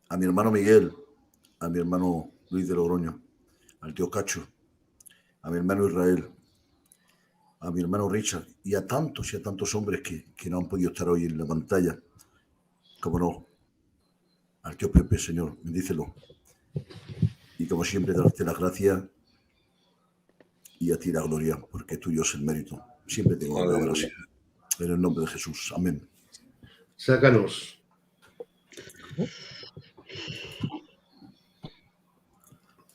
a mi hermano Miguel, a mi hermano Luis de Logroño, al tío Cacho, a mi hermano Israel, a mi hermano Richard y a tantos hombres que no han podido estar hoy en la pantalla. Como no, al tío Pepe, Señor, bendícelo. Y como siempre, darte las gracias y a ti la gloria, porque tuyo es el mérito. Siempre tengo que hablar así. En el nombre de Jesús. Amén. Sácanos.